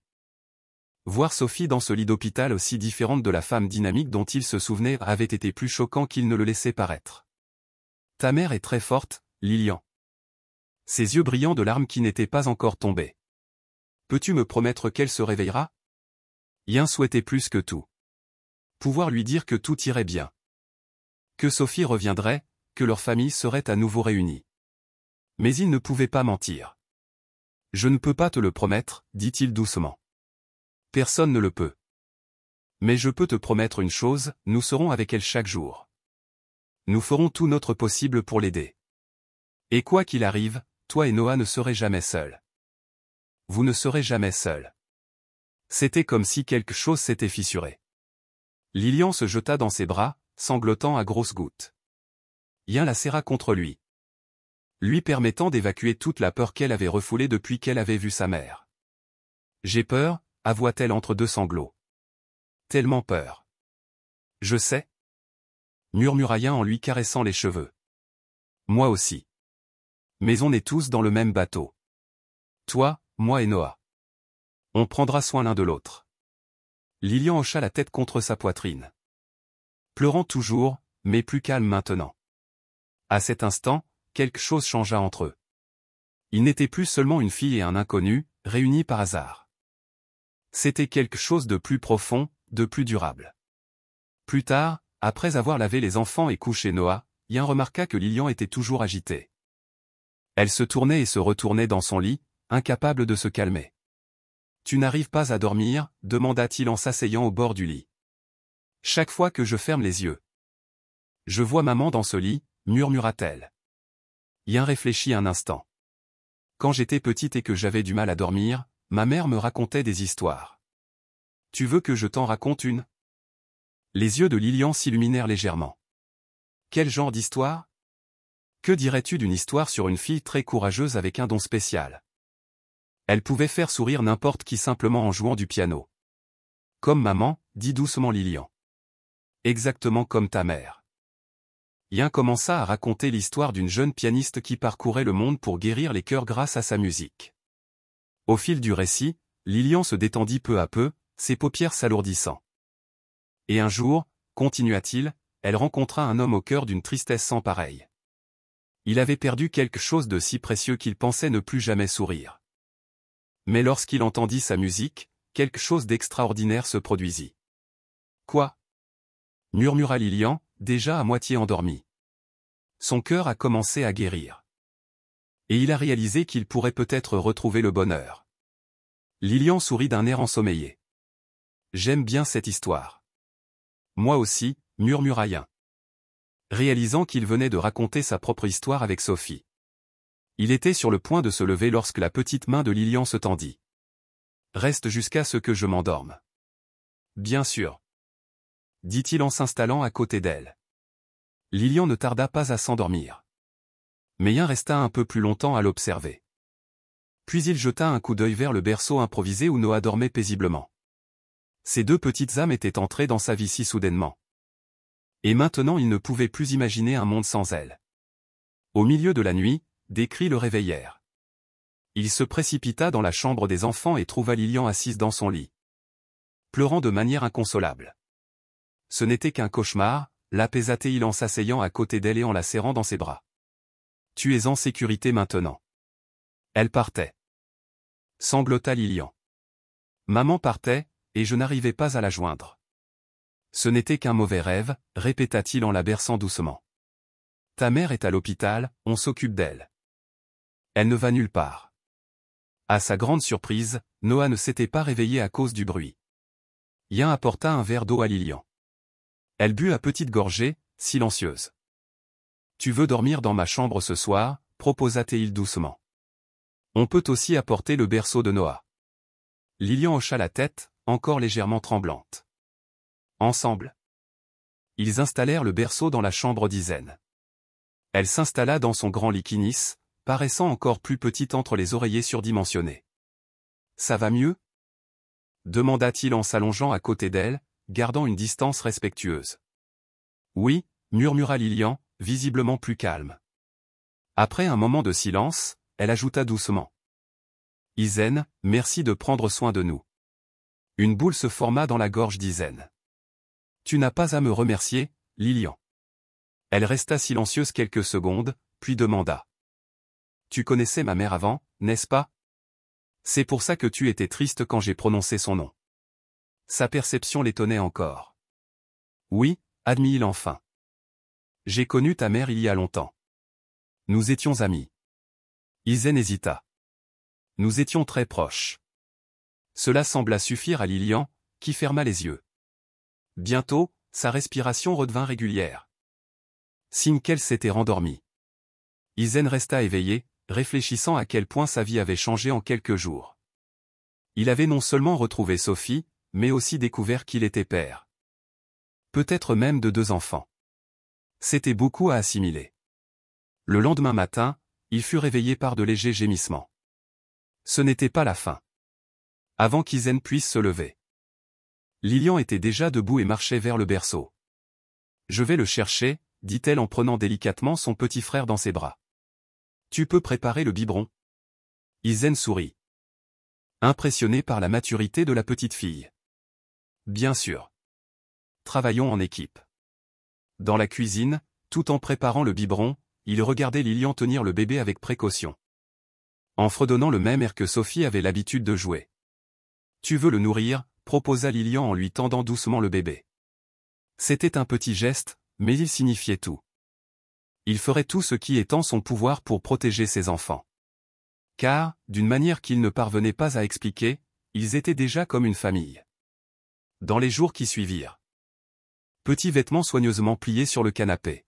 Voir Sophie dans ce lit d'hôpital aussi différente de la femme dynamique dont il se souvenait avait été plus choquant qu'il ne le laissait paraître. « Ta mère est très forte, Lilian. » Ses yeux brillants de larmes qui n'étaient pas encore tombées. « Peux-tu me promettre qu'elle se réveillera ?» Ian souhaitait plus que tout. Pouvoir lui dire que tout irait bien. Que Sophie reviendrait, que leur famille serait à nouveau réunie. Mais il ne pouvait pas mentir. « Je ne peux pas te le promettre, » dit-il doucement. « Personne ne le peut. Mais je peux te promettre une chose, nous serons avec elle chaque jour. Nous ferons tout notre possible pour l'aider. Et quoi qu'il arrive, toi et Noah ne serez jamais seuls. Vous ne serez jamais seuls. » C'était comme si quelque chose s'était fissuré. Lilian se jeta dans ses bras, sanglotant à grosses gouttes. Ian la serra contre lui permettant d'évacuer toute la peur qu'elle avait refoulée depuis qu'elle avait vu sa mère. « J'ai peur », avoua-t-elle entre deux sanglots. « Tellement peur. »« Je sais. » murmura Ian en lui caressant les cheveux. « Moi aussi. Mais on est tous dans le même bateau. Toi, moi et Noah. On prendra soin l'un de l'autre. » Lilian hocha la tête contre sa poitrine. Pleurant toujours, mais plus calme maintenant. À cet instant, quelque chose changea entre eux. Ils n'étaient plus seulement une fille et un inconnu, réunis par hasard. C'était quelque chose de plus profond, de plus durable. Plus tard, après avoir lavé les enfants et couché Noah, Ian remarqua que Lilian était toujours agitée. Elle se tournait et se retournait dans son lit, incapable de se calmer. « Tu n'arrives pas à dormir ?» demanda-t-il en s'asseyant au bord du lit. « Chaque fois que je ferme les yeux. »« Je vois maman dans ce lit » murmura-t-elle. Ian réfléchit un instant. « Quand j'étais petite et que j'avais du mal à dormir, ma mère me racontait des histoires. Tu veux que je t'en raconte une ?» Les yeux de Lilian s'illuminèrent légèrement. Quel genre d'histoire? Que dirais-tu d'une histoire sur une fille très courageuse avec un don spécial? Elle pouvait faire sourire n'importe qui simplement en jouant du piano. Comme maman, dit doucement Lilian. Exactement comme ta mère. Yin commença à raconter l'histoire d'une jeune pianiste qui parcourait le monde pour guérir les cœurs grâce à sa musique. Au fil du récit, Lilian se détendit peu à peu, ses paupières s'alourdissant. Et un jour, continua-t-il, elle rencontra un homme au cœur d'une tristesse sans pareille. Il avait perdu quelque chose de si précieux qu'il pensait ne plus jamais sourire. Mais lorsqu'il entendit sa musique, quelque chose d'extraordinaire se produisit. Quoi? Murmura Lilian, déjà à moitié endormi. Son cœur a commencé à guérir. Et il a réalisé qu'il pourrait peut-être retrouver le bonheur. Lilian sourit d'un air ensommeillé. J'aime bien cette histoire. Moi aussi, murmura Yin. Réalisant qu'il venait de raconter sa propre histoire avec Sophie. Il était sur le point de se lever lorsque la petite main de Lilian se tendit. Reste jusqu'à ce que je m'endorme. Bien sûr. Dit-il en s'installant à côté d'elle. Lilian ne tarda pas à s'endormir. Mais Yin resta un peu plus longtemps à l'observer. Puis il jeta un coup d'œil vers le berceau improvisé où Noah dormait paisiblement. Ces deux petites âmes étaient entrées dans sa vie si soudainement. Et maintenant il ne pouvait plus imaginer un monde sans elles. Au milieu de la nuit, des cris le réveillèrent. Il se précipita dans la chambre des enfants et trouva Lilian assise dans son lit, pleurant de manière inconsolable. Ce n'était qu'un cauchemar, l'apaisa-t-il en s'asseyant à côté d'elle et en la serrant dans ses bras. Tu es en sécurité maintenant. Elle partait. Sanglota Lilian. Maman partait, et je n'arrivais pas à la joindre. Ce n'était qu'un mauvais rêve, répéta-t-il en la berçant doucement. Ta mère est à l'hôpital, on s'occupe d'elle. Elle ne va nulle part. À sa grande surprise, Noah ne s'était pas réveillé à cause du bruit. Yin apporta un verre d'eau à Lilian. Elle but à petites gorgées, silencieuse. Tu veux dormir dans ma chambre ce soir, proposa-t-il doucement. On peut aussi apporter le berceau de Noah. Lilian hocha la tête, encore légèrement tremblante. Ensemble. Ils installèrent le berceau dans la chambre d'Izen. Elle s'installa dans son grand lit Kinis, paraissant encore plus petite entre les oreillers surdimensionnés. Ça va mieux? Demanda-t-il en s'allongeant à côté d'elle, gardant une distance respectueuse. Oui, murmura Lilian, visiblement plus calme. Après un moment de silence, elle ajouta doucement. Izen, merci de prendre soin de nous. Une boule se forma dans la gorge d'Izen. Tu n'as pas à me remercier, Lilian. Elle resta silencieuse quelques secondes, puis demanda. Tu connaissais ma mère avant, n'est-ce pas? C'est pour ça que tu étais triste quand j'ai prononcé son nom. Sa perception l'étonnait encore. Oui, admit-il enfin. J'ai connu ta mère il y a longtemps. Nous étions amis. Izen hésita. Nous étions très proches. Cela sembla suffire à Lilian, qui ferma les yeux. Bientôt, sa respiration redevint régulière. Signe qu'elle s'était rendormie. Izen resta éveillé, réfléchissant à quel point sa vie avait changé en quelques jours. Il avait non seulement retrouvé Sophie, mais aussi découvert qu'il était père. Peut-être même de 2 enfants. C'était beaucoup à assimiler. Le lendemain matin, il fut réveillé par de légers gémissements. Ce n'était pas la fin. Avant qu'Izen puisse se lever. Lilian était déjà debout et marchait vers le berceau. Je vais le chercher, dit-elle en prenant délicatement son petit frère dans ses bras. Tu peux préparer le biberon? Izen sourit. Impressionné par la maturité de la petite fille. Bien sûr. Travaillons en équipe. Dans la cuisine, tout en préparant le biberon, il regardait Lilian tenir le bébé avec précaution. En fredonnant le même air que Sophie avait l'habitude de jouer. Tu veux le nourrir, proposa Lilian en lui tendant doucement le bébé. C'était un petit geste, mais il signifiait tout. Il ferait tout ce qui est en son pouvoir pour protéger ses enfants. Car, d'une manière qu'il ne parvenait pas à expliquer, ils étaient déjà comme une famille. Dans les jours qui suivirent. Petits vêtements soigneusement pliés sur le canapé.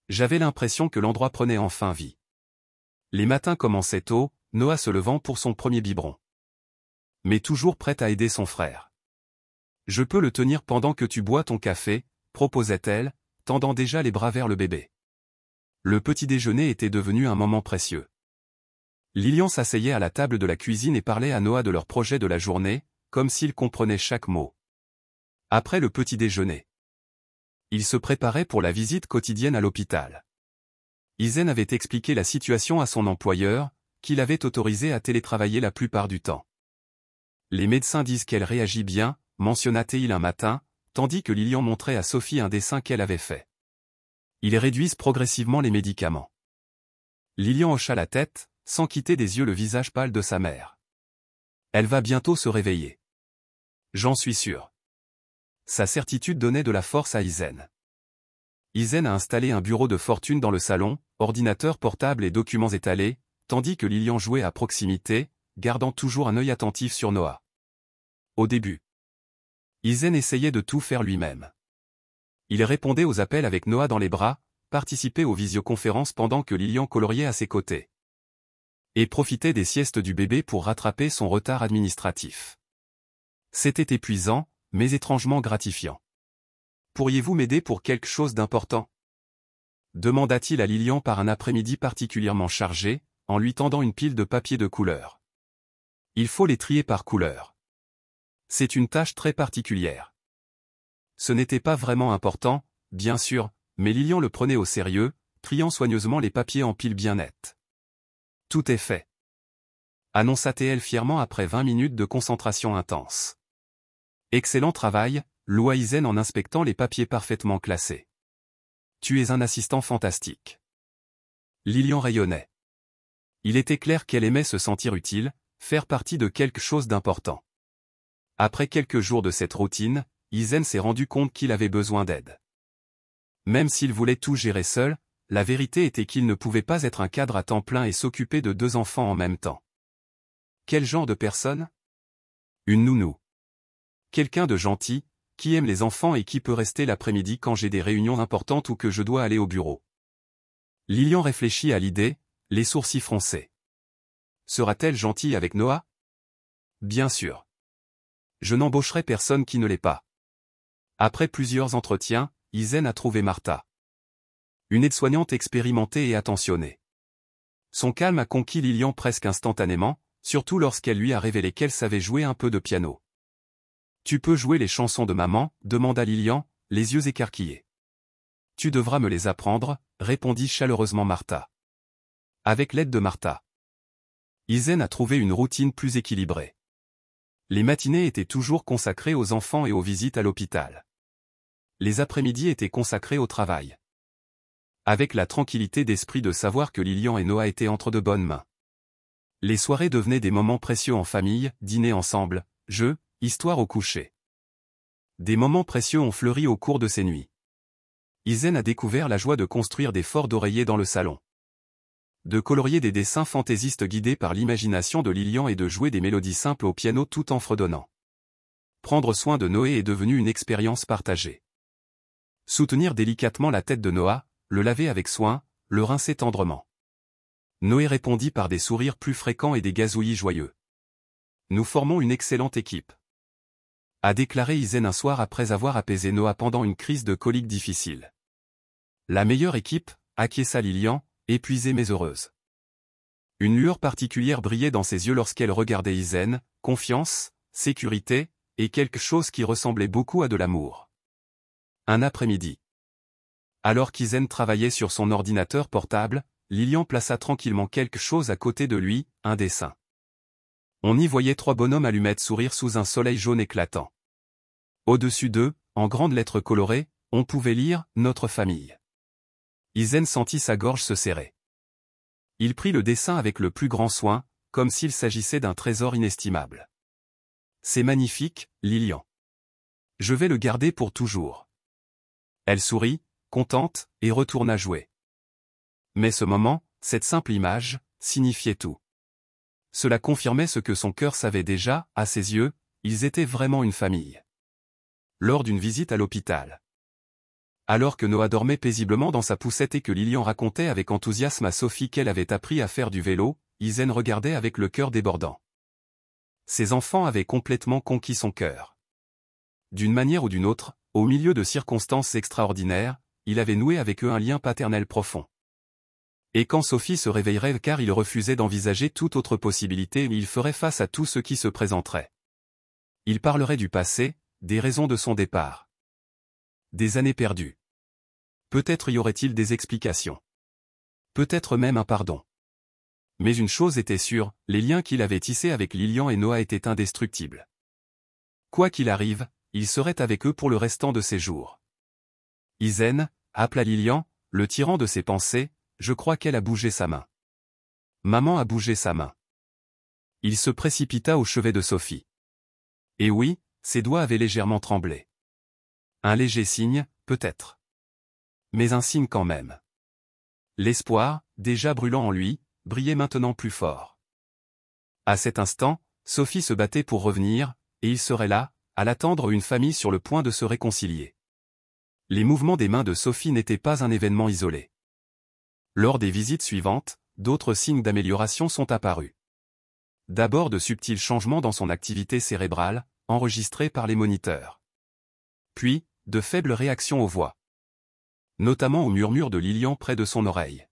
J'avais l'impression que l'endroit prenait enfin vie. Les matins commençaient tôt, Noah se levant pour son premier biberon. Mais toujours prête à aider son frère. Je peux le tenir pendant que tu bois ton café, proposait-elle, tendant déjà les bras vers le bébé. Le petit déjeuner était devenu un moment précieux. Lilian s'asseyait à la table de la cuisine et parlait à Noah de leur projet de la journée, comme s'il comprenait chaque mot. Après le petit déjeuner, il se préparait pour la visite quotidienne à l'hôpital. Izen avait expliqué la situation à son employeur, qui l'avait autorisé à télétravailler la plupart du temps. Les médecins disent qu'elle réagit bien, mentionna-t-il un matin, tandis que Lilian montrait à Sophie un dessin qu'elle avait fait. Ils réduisent progressivement les médicaments. Lilian hocha la tête, sans quitter des yeux le visage pâle de sa mère. Elle va bientôt se réveiller. J'en suis sûr. Sa certitude donnait de la force à Izen. Izen a installé un bureau de fortune dans le salon, ordinateur portable et documents étalés, tandis que Lilian jouait à proximité, gardant toujours un œil attentif sur Noah. Au début, Izen essayait de tout faire lui-même. Il répondait aux appels avec Noah dans les bras, participait aux visioconférences pendant que Lilian coloriait à ses côtés. Et profitait des siestes du bébé pour rattraper son retard administratif. C'était épuisant, mais étrangement gratifiant. « Pourriez-vous m'aider pour quelque chose d'important » demanda-t-il à Lilian par un après-midi particulièrement chargé, en lui tendant une pile de papier de couleur. Il faut les trier par couleur. C'est une tâche très particulière. Ce n'était pas vraiment important, bien sûr, mais Lilian le prenait au sérieux, triant soigneusement les papiers en piles bien nettes. Tout est fait, annonça-t-elle fièrement après 20 minutes de concentration intense. Excellent travail, loua Izen en inspectant les papiers parfaitement classés. Tu es un assistant fantastique. Lilian rayonnait. Il était clair qu'elle aimait se sentir utile, faire partie de quelque chose d'important. Après quelques jours de cette routine, Izen s'est rendu compte qu'il avait besoin d'aide. Même s'il voulait tout gérer seul, la vérité était qu'il ne pouvait pas être un cadre à temps plein et s'occuper de 2 enfants en même temps. Quel genre de personne? Une nounou. Quelqu'un de gentil, qui aime les enfants et qui peut rester l'après-midi quand j'ai des réunions importantes ou que je dois aller au bureau. Lilian réfléchit à l'idée, les sourcils froncés. Sera-t-elle gentille avec Noah? Bien sûr. Je n'embaucherai personne qui ne l'est pas. Après plusieurs entretiens, Izen a trouvé Martha. Une aide-soignante expérimentée et attentionnée. Son calme a conquis Lilian presque instantanément, surtout lorsqu'elle lui a révélé qu'elle savait jouer un peu de piano. « Tu peux jouer les chansons de maman » demanda Lilian, les yeux écarquillés. « Tu devras me les apprendre » répondit chaleureusement Martha. Avec l'aide de Martha, Izen a trouvé une routine plus équilibrée. Les matinées étaient toujours consacrées aux enfants et aux visites à l'hôpital. Les après-midi étaient consacrés au travail. Avec la tranquillité d'esprit de savoir que Lilian et Noah étaient entre de bonnes mains. Les soirées devenaient des moments précieux en famille, dîner ensemble, jeux, histoire au coucher. Des moments précieux ont fleuri au cours de ces nuits. Izen a découvert la joie de construire des forts d'oreiller dans le salon. De colorier des dessins fantaisistes guidés par l'imagination de Lilian et de jouer des mélodies simples au piano tout en fredonnant. Prendre soin de Noé est devenu une expérience partagée. Soutenir délicatement la tête de Noah, le laver avec soin, le rincer tendrement. Noé répondit par des sourires plus fréquents et des gazouillis joyeux. Nous formons une excellente équipe, a déclaré Izen un soir après avoir apaisé Noah pendant une crise de colique difficile. La meilleure équipe, acquiesça Lilian, épuisée mais heureuse. Une lueur particulière brillait dans ses yeux lorsqu'elle regardait Izen, confiance, sécurité, et quelque chose qui ressemblait beaucoup à de l'amour. Un après-midi. Alors qu'Izen travaillait sur son ordinateur portable, Lilian plaça tranquillement quelque chose à côté de lui, un dessin. On y voyait 3 bonhommes allumettes sourire sous un soleil jaune éclatant. Au-dessus d'eux, en grandes lettres colorées, on pouvait lire « Notre famille ». Izen sentit sa gorge se serrer. Il prit le dessin avec le plus grand soin, comme s'il s'agissait d'un trésor inestimable. C'est magnifique, Lilian. Je vais le garder pour toujours. Elle sourit, contente, et retourna jouer. Mais ce moment, cette simple image, signifiait tout. Cela confirmait ce que son cœur savait déjà, à ses yeux, ils étaient vraiment une famille. Lors d'une visite à l'hôpital. Alors que Noah dormait paisiblement dans sa poussette et que Lilian racontait avec enthousiasme à Sophie qu'elle avait appris à faire du vélo, Izen regardait avec le cœur débordant. Ses enfants avaient complètement conquis son cœur. D'une manière ou d'une autre, au milieu de circonstances extraordinaires, il avait noué avec eux un lien paternel profond. Et quand Sophie se réveillerait car il refusait d'envisager toute autre possibilité, il ferait face à tout ce qui se présenterait. Il parlerait du passé, des raisons de son départ. Des années perdues. Peut-être y aurait-il des explications. Peut-être même un pardon. Mais une chose était sûre, les liens qu'il avait tissés avec Lilian et Noah étaient indestructibles. Quoi qu'il arrive, il serait avec eux pour le restant de ses jours. Izen, appela Lilian, le tirant de ses pensées, je crois qu'elle a bougé sa main. Maman a bougé sa main. Il se précipita au chevet de Sophie. Et oui, ses doigts avaient légèrement tremblé. Un léger signe, peut-être. Mais un signe quand même. L'espoir, déjà brûlant en lui, brillait maintenant plus fort. À cet instant, Sophie se battait pour revenir, et il serait là, à l'attendre, une famille sur le point de se réconcilier. Les mouvements des mains de Sophie n'étaient pas un événement isolé. Lors des visites suivantes, d'autres signes d'amélioration sont apparus. D'abord de subtils changements dans son activité cérébrale, enregistrés par les moniteurs. Puis, de faibles réactions aux voix. Notamment au murmure de Lilian près de son oreille.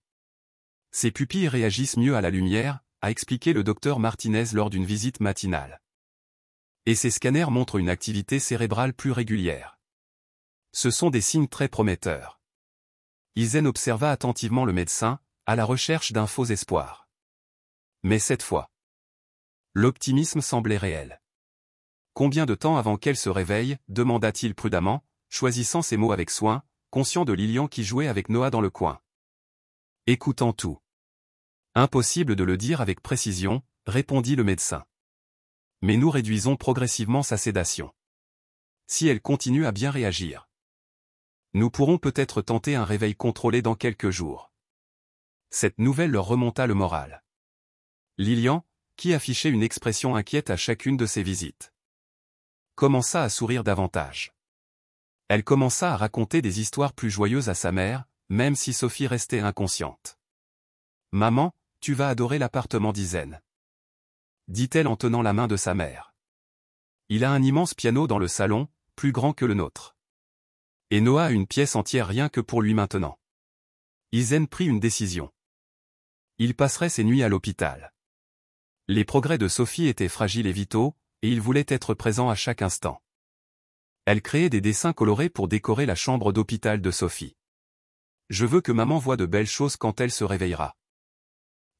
Ses pupilles réagissent mieux à la lumière, a expliqué le docteur Martinez lors d'une visite matinale. Et ses scanners montrent une activité cérébrale plus régulière. Ce sont des signes très prometteurs. Izen observa attentivement le médecin, à la recherche d'un faux espoir. Mais cette fois, l'optimisme semblait réel. Combien de temps avant qu'elle se réveille, demanda-t-il prudemment, choisissant ses mots avec soin, conscient de Lilian qui jouait avec Noah dans le coin. Écoutant tout. Impossible de le dire avec précision, répondit le médecin. Mais nous réduisons progressivement sa sédation. Si elle continue à bien réagir, nous pourrons peut-être tenter un réveil contrôlé dans quelques jours. Cette nouvelle leur remonta le moral. Lilian, qui affichait une expression inquiète à chacune de ses visites, commença à sourire davantage. Elle commença à raconter des histoires plus joyeuses à sa mère, même si Sophie restait inconsciente. « Maman, tu vas adorer l'appartement d'Izen. » dit-elle en tenant la main de sa mère. « Il a un immense piano dans le salon, plus grand que le nôtre. Et Noah a une pièce entière rien que pour lui maintenant. » Izen prit une décision. Il passerait ses nuits à l'hôpital. Les progrès de Sophie étaient fragiles et vitaux, et il voulait être présent à chaque instant. Elle créait des dessins colorés pour décorer la chambre d'hôpital de Sophie. « Je veux que maman voie de belles choses quand elle se réveillera. »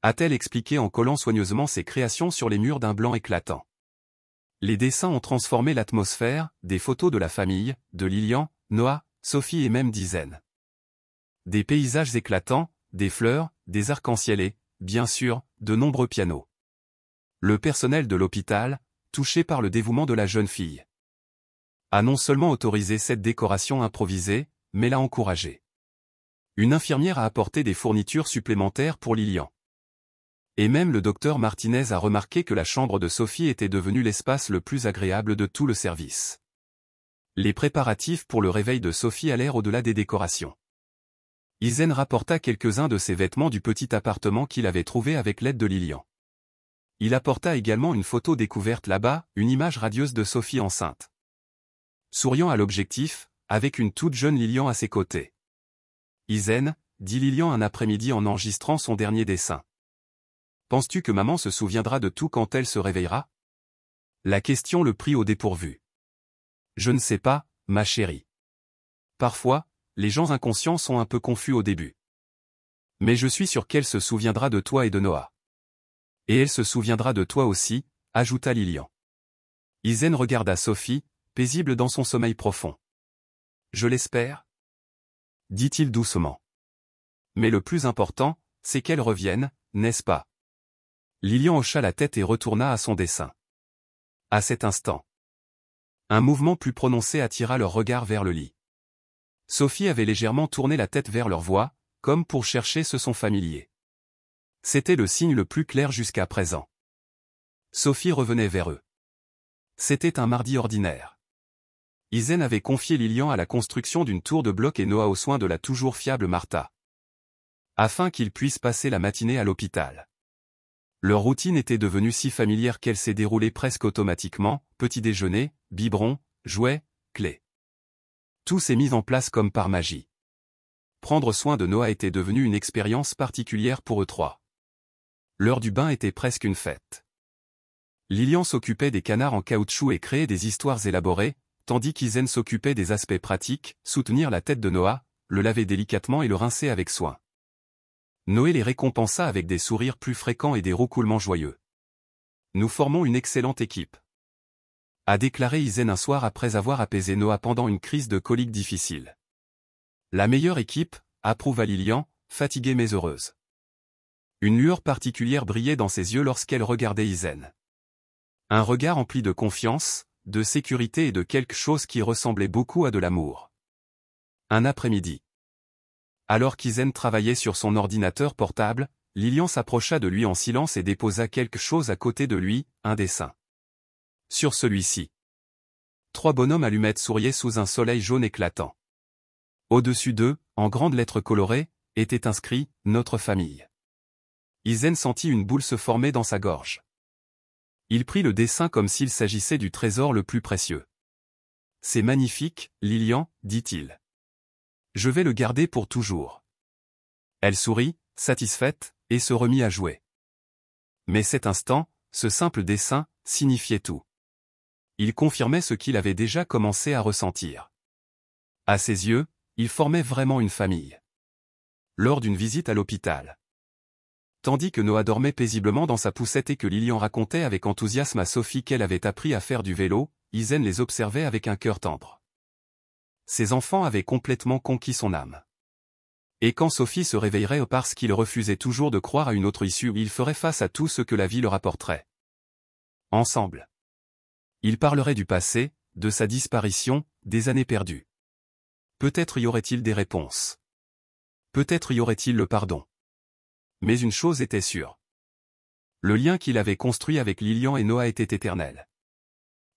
A-t-elle expliqué en collant soigneusement ses créations sur les murs d'un blanc éclatant. Les dessins ont transformé l'atmosphère, des photos de la famille, de Lilian, Noah, Sophie et même d'Izen. Des paysages éclatants, des fleurs, des arcs-en-ciel et, bien sûr, de nombreux pianos. Le personnel de l'hôpital, touché par le dévouement de la jeune fille, a non seulement autorisé cette décoration improvisée, mais l'a encouragée. Une infirmière a apporté des fournitures supplémentaires pour Lilian. Et même le docteur Martinez a remarqué que la chambre de Sophie était devenue l'espace le plus agréable de tout le service. Les préparatifs pour le réveil de Sophie allèrent au-delà des décorations. Izen rapporta quelques-uns de ses vêtements du petit appartement qu'il avait trouvé avec l'aide de Lilian. Il apporta également une photo découverte là-bas, une image radieuse de Sophie enceinte. Souriant à l'objectif, avec une toute jeune Lilian à ses côtés. « Izen, » dit Lilian un après-midi en enregistrant son dernier dessin. « Penses-tu que maman se souviendra de tout quand elle se réveillera ?» La question le prit au dépourvu. « Je ne sais pas, ma chérie. Parfois, les gens inconscients sont un peu confus au début. Mais je suis sûr qu'elle se souviendra de toi et de Noah. Et elle se souviendra de toi aussi, » ajouta Lilian. Izen regarda Sophie, paisible dans son sommeil profond. « Je l'espère » dit-il doucement. « Mais le plus important, c'est qu'elle revienne, n'est-ce pas ?» Lilian hocha la tête et retourna à son dessin. À cet instant, un mouvement plus prononcé attira leur regard vers le lit. Sophie avait légèrement tourné la tête vers leur voix, comme pour chercher ce son familier. C'était le signe le plus clair jusqu'à présent. Sophie revenait vers eux. C'était un mardi ordinaire. Izen avait confié Lilian à la construction d'une tour de bloc et Noah aux soins de la toujours fiable Martha, afin qu'ils puissent passer la matinée à l'hôpital. Leur routine était devenue si familière qu'elle s'est déroulée presque automatiquement, petit déjeuner, biberon, jouets, clés. Tout s'est mis en place comme par magie. prendre soin de Noah était devenu une expérience particulière pour eux trois. L'heure du bain était presque une fête. Lilian s'occupait des canards en caoutchouc et créait des histoires élaborées, tandis qu'Isen s'occupait des aspects pratiques, soutenir la tête de Noah, le laver délicatement et le rincer avec soin. Noé les récompensa avec des sourires plus fréquents et des roucoulements joyeux. Nous formons une excellente équipe, a déclaré Isen un soir après avoir apaisé Noah pendant une crise de colique difficile. La meilleure équipe, approuva Lilian, fatiguée mais heureuse. Une lueur particulière brillait dans ses yeux lorsqu'elle regardait Isen. Un regard empli de confiance, de sécurité et de quelque chose qui ressemblait beaucoup à de l'amour. Un après-midi. Alors qu'Isen travaillait sur son ordinateur portable, Lilian s'approcha de lui en silence et déposa quelque chose à côté de lui, un dessin. Sur celui-ci, 3 bonhommes allumettes souriaient sous un soleil jaune éclatant. Au-dessus d'eux, en grandes lettres colorées, était inscrit « Notre famille ». Isen sentit une boule se former dans sa gorge. Il prit le dessin comme s'il s'agissait du trésor le plus précieux. « C'est magnifique, Lilian, dit-il. Je vais le garder pour toujours. » Elle sourit, satisfaite, et se remit à jouer. Mais cet instant, ce simple dessin, signifiait tout. Il confirmait ce qu'il avait déjà commencé à ressentir. À ses yeux, ils formaient vraiment une famille. Lors d'une visite à l'hôpital. Tandis que Noah dormait paisiblement dans sa poussette et que Lilian racontait avec enthousiasme à Sophie qu'elle avait appris à faire du vélo, Isen les observait avec un cœur tendre. Ses enfants avaient complètement conquis son âme. Et quand Sophie se réveillerait parce qu'il refusait toujours de croire à une autre issue, il ferait face à tout ce que la vie leur apporterait. Ensemble. Ils parleraient du passé, de sa disparition, des années perdues. Peut-être y aurait-il des réponses. Peut-être y aurait-il le pardon. Mais une chose était sûre. Le lien qu'il avait construit avec Lilian et Noah était éternel.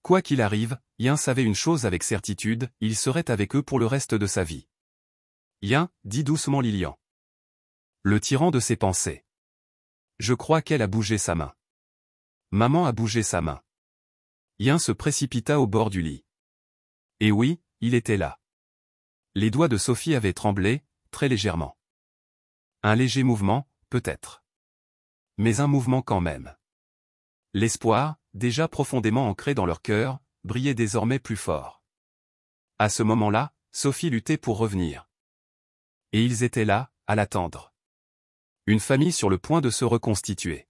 Quoi qu'il arrive, Yin savait une chose avec certitude, il serait avec eux pour le reste de sa vie. Yin, dit doucement Lilian. Le tirant de ses pensées. Je crois qu'elle a bougé sa main. Maman a bougé sa main. Yin se précipita au bord du lit. Et oui, il était là. Les doigts de Sophie avaient tremblé, très légèrement. Un léger mouvement, peut-être. Mais un mouvement quand même. L'espoir, déjà profondément ancré dans leur cœur, brillait désormais plus fort. À ce moment-là, Sophie luttait pour revenir. Et ils étaient là, à l'attendre. Une famille sur le point de se reconstituer.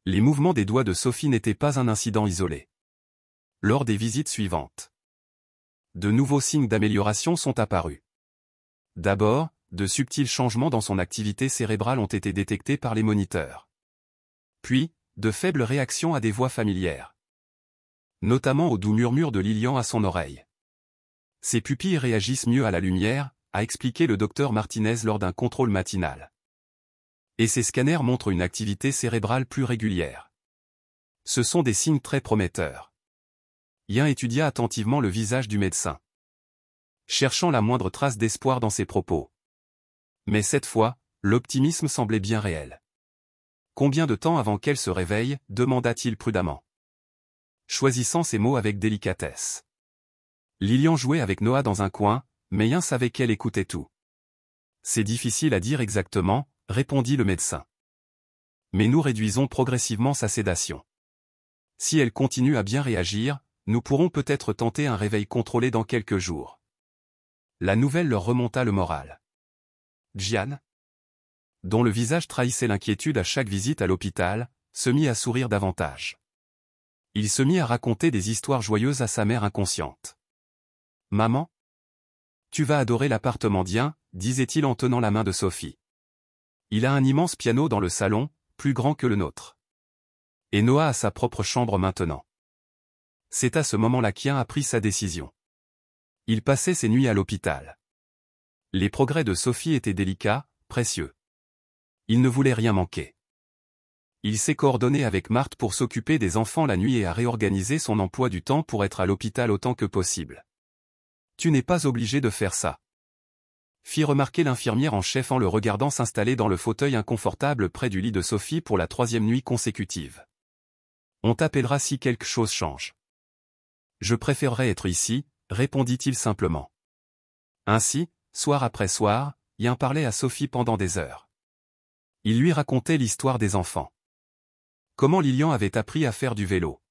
Les mouvements des doigts de Sophie n'étaient pas un incident isolé. Lors des visites suivantes, de nouveaux signes d'amélioration sont apparus. D'abord, de subtils changements dans son activité cérébrale ont été détectés par les moniteurs. Puis, de faibles réactions à des voix familières. Notamment au doux murmure de Lilian à son oreille. Ses pupilles réagissent mieux à la lumière, a expliqué le docteur Martinez lors d'un contrôle matinal. Et ses scanners montrent une activité cérébrale plus régulière. Ce sont des signes très prometteurs. Yin étudia attentivement le visage du médecin, cherchant la moindre trace d'espoir dans ses propos. Mais cette fois, l'optimisme semblait bien réel. Combien de temps avant qu'elle se réveille, demanda-t-il prudemment, choisissant ses mots avec délicatesse. Lilian jouait avec Noah dans un coin, mais Yin savait qu'elle écoutait tout. C'est difficile à dire exactement, répondit le médecin. Mais nous réduisons progressivement sa sédation. Si elle continue à bien réagir, nous pourrons peut-être tenter un réveil contrôlé dans quelques jours. La nouvelle leur remonta le moral. Jian, dont le visage trahissait l'inquiétude à chaque visite à l'hôpital, se mit à sourire davantage. Il se mit à raconter des histoires joyeuses à sa mère inconsciente. « Maman, tu vas adorer l'appartement d'Yin, disait-il en tenant la main de Sophie. Il a un immense piano dans le salon, plus grand que le nôtre. Et Noah a sa propre chambre maintenant. C'est à ce moment-là qu'Yin a pris sa décision. Il passait ses nuits à l'hôpital. Les progrès de Sophie étaient délicats, précieux. Il ne voulait rien manquer. Il s'est coordonné avec Marthe pour s'occuper des enfants la nuit et a réorganisé son emploi du temps pour être à l'hôpital autant que possible. Tu n'es pas obligé de faire ça, fit remarquer l'infirmière en chef en le regardant s'installer dans le fauteuil inconfortable près du lit de Sophie pour la 3e nuit consécutive. On t'appellera si quelque chose change. Je préférerais être ici, répondit-il simplement. Ainsi, soir après soir, Yin parlait à Sophie pendant des heures. Il lui racontait l'histoire des enfants. Comment Lilian avait appris à faire du vélo.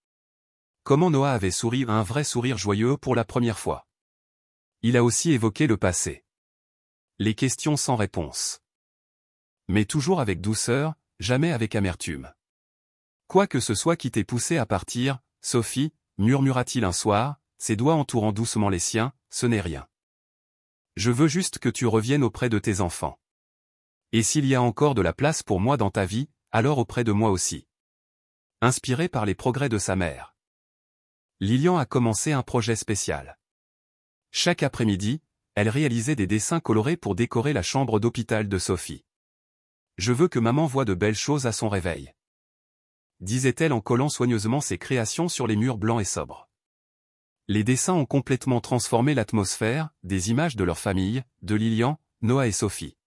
Comment Noah avait souri un vrai sourire joyeux pour la première fois. Il a aussi évoqué le passé. Les questions sans réponse. Mais toujours avec douceur, jamais avec amertume. Quoi que ce soit qui t'ait poussé à partir, Sophie, murmura-t-il un soir, ses doigts entourant doucement les siens, ce n'est rien. Je veux juste que tu reviennes auprès de tes enfants. Et s'il y a encore de la place pour moi dans ta vie, alors auprès de moi aussi. Inspiré par les progrès de sa mère, Lilian a commencé un projet spécial. Chaque après-midi, elle réalisait des dessins colorés pour décorer la chambre d'hôpital de Sophie. Je veux que maman voie de belles choses à son réveil, disait-elle en collant soigneusement ses créations sur les murs blancs et sobres. Les dessins ont complètement transformé l'atmosphère, des images de leur famille, de Lilian, Noah et Sophie.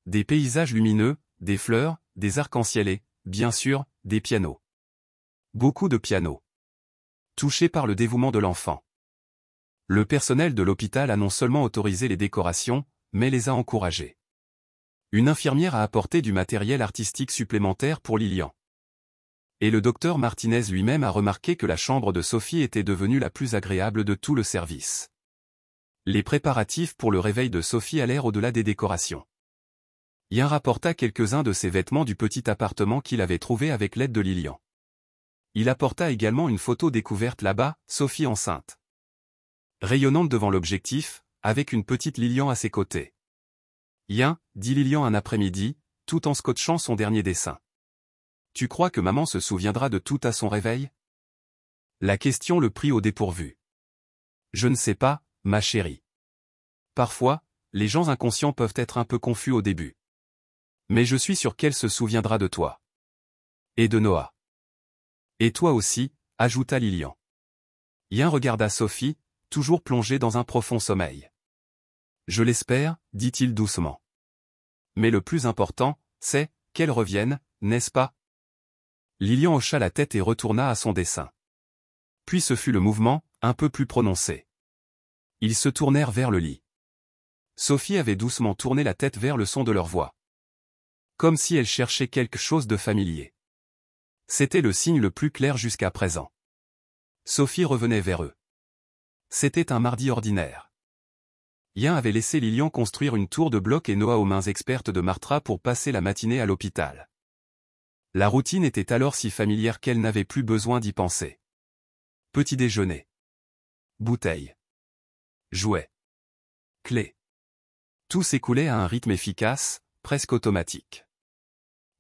Des paysages lumineux, des fleurs, des arcs-en-ciel et, bien sûr, des pianos. Beaucoup de pianos. Touchés par le dévouement de l'enfant. Le personnel de l'hôpital a non seulement autorisé les décorations, mais les a encouragées. Une infirmière a apporté du matériel artistique supplémentaire pour Lilian. Et le docteur Martinez lui-même a remarqué que la chambre de Sophie était devenue la plus agréable de tout le service. Les préparatifs pour le réveil de Sophie allèrent au-delà des décorations. Yin rapporta quelques-uns de ses vêtements du petit appartement qu'il avait trouvé avec l'aide de Lilian. Il apporta également une photo découverte là-bas, Sophie enceinte. Rayonnante devant l'objectif, avec une petite Lilian à ses côtés. Yin, dit Lilian un après-midi, tout en scotchant son dernier dessin. Tu crois que maman se souviendra de tout à son réveil? La question le prit au dépourvu. Je ne sais pas, ma chérie. Parfois, les gens inconscients peuvent être un peu confus au début. Mais je suis sûr qu'elle se souviendra de toi. Et de Noah. Et toi aussi, ajouta Lilian. Yin regarda Sophie, toujours plongée dans un profond sommeil. Je l'espère, dit-il doucement. Mais le plus important, c'est qu'elle revienne, n'est-ce pas? Lilian hocha la tête et retourna à son dessin. Puis ce fut le mouvement, un peu plus prononcé. Ils se tournèrent vers le lit. Sophie avait doucement tourné la tête vers le son de leur voix. Comme si elle cherchait quelque chose de familier. C'était le signe le plus clair jusqu'à présent. Sophie revenait vers eux. C'était un mardi ordinaire. Yin avait laissé Lilian construire une tour de blocs et Noah aux mains expertes de Martra pour passer la matinée à l'hôpital. La routine était alors si familière qu'elle n'avait plus besoin d'y penser. Petit déjeuner. Bouteille. Jouets. Clés. Tout s'écoulait à un rythme efficace, presque automatique.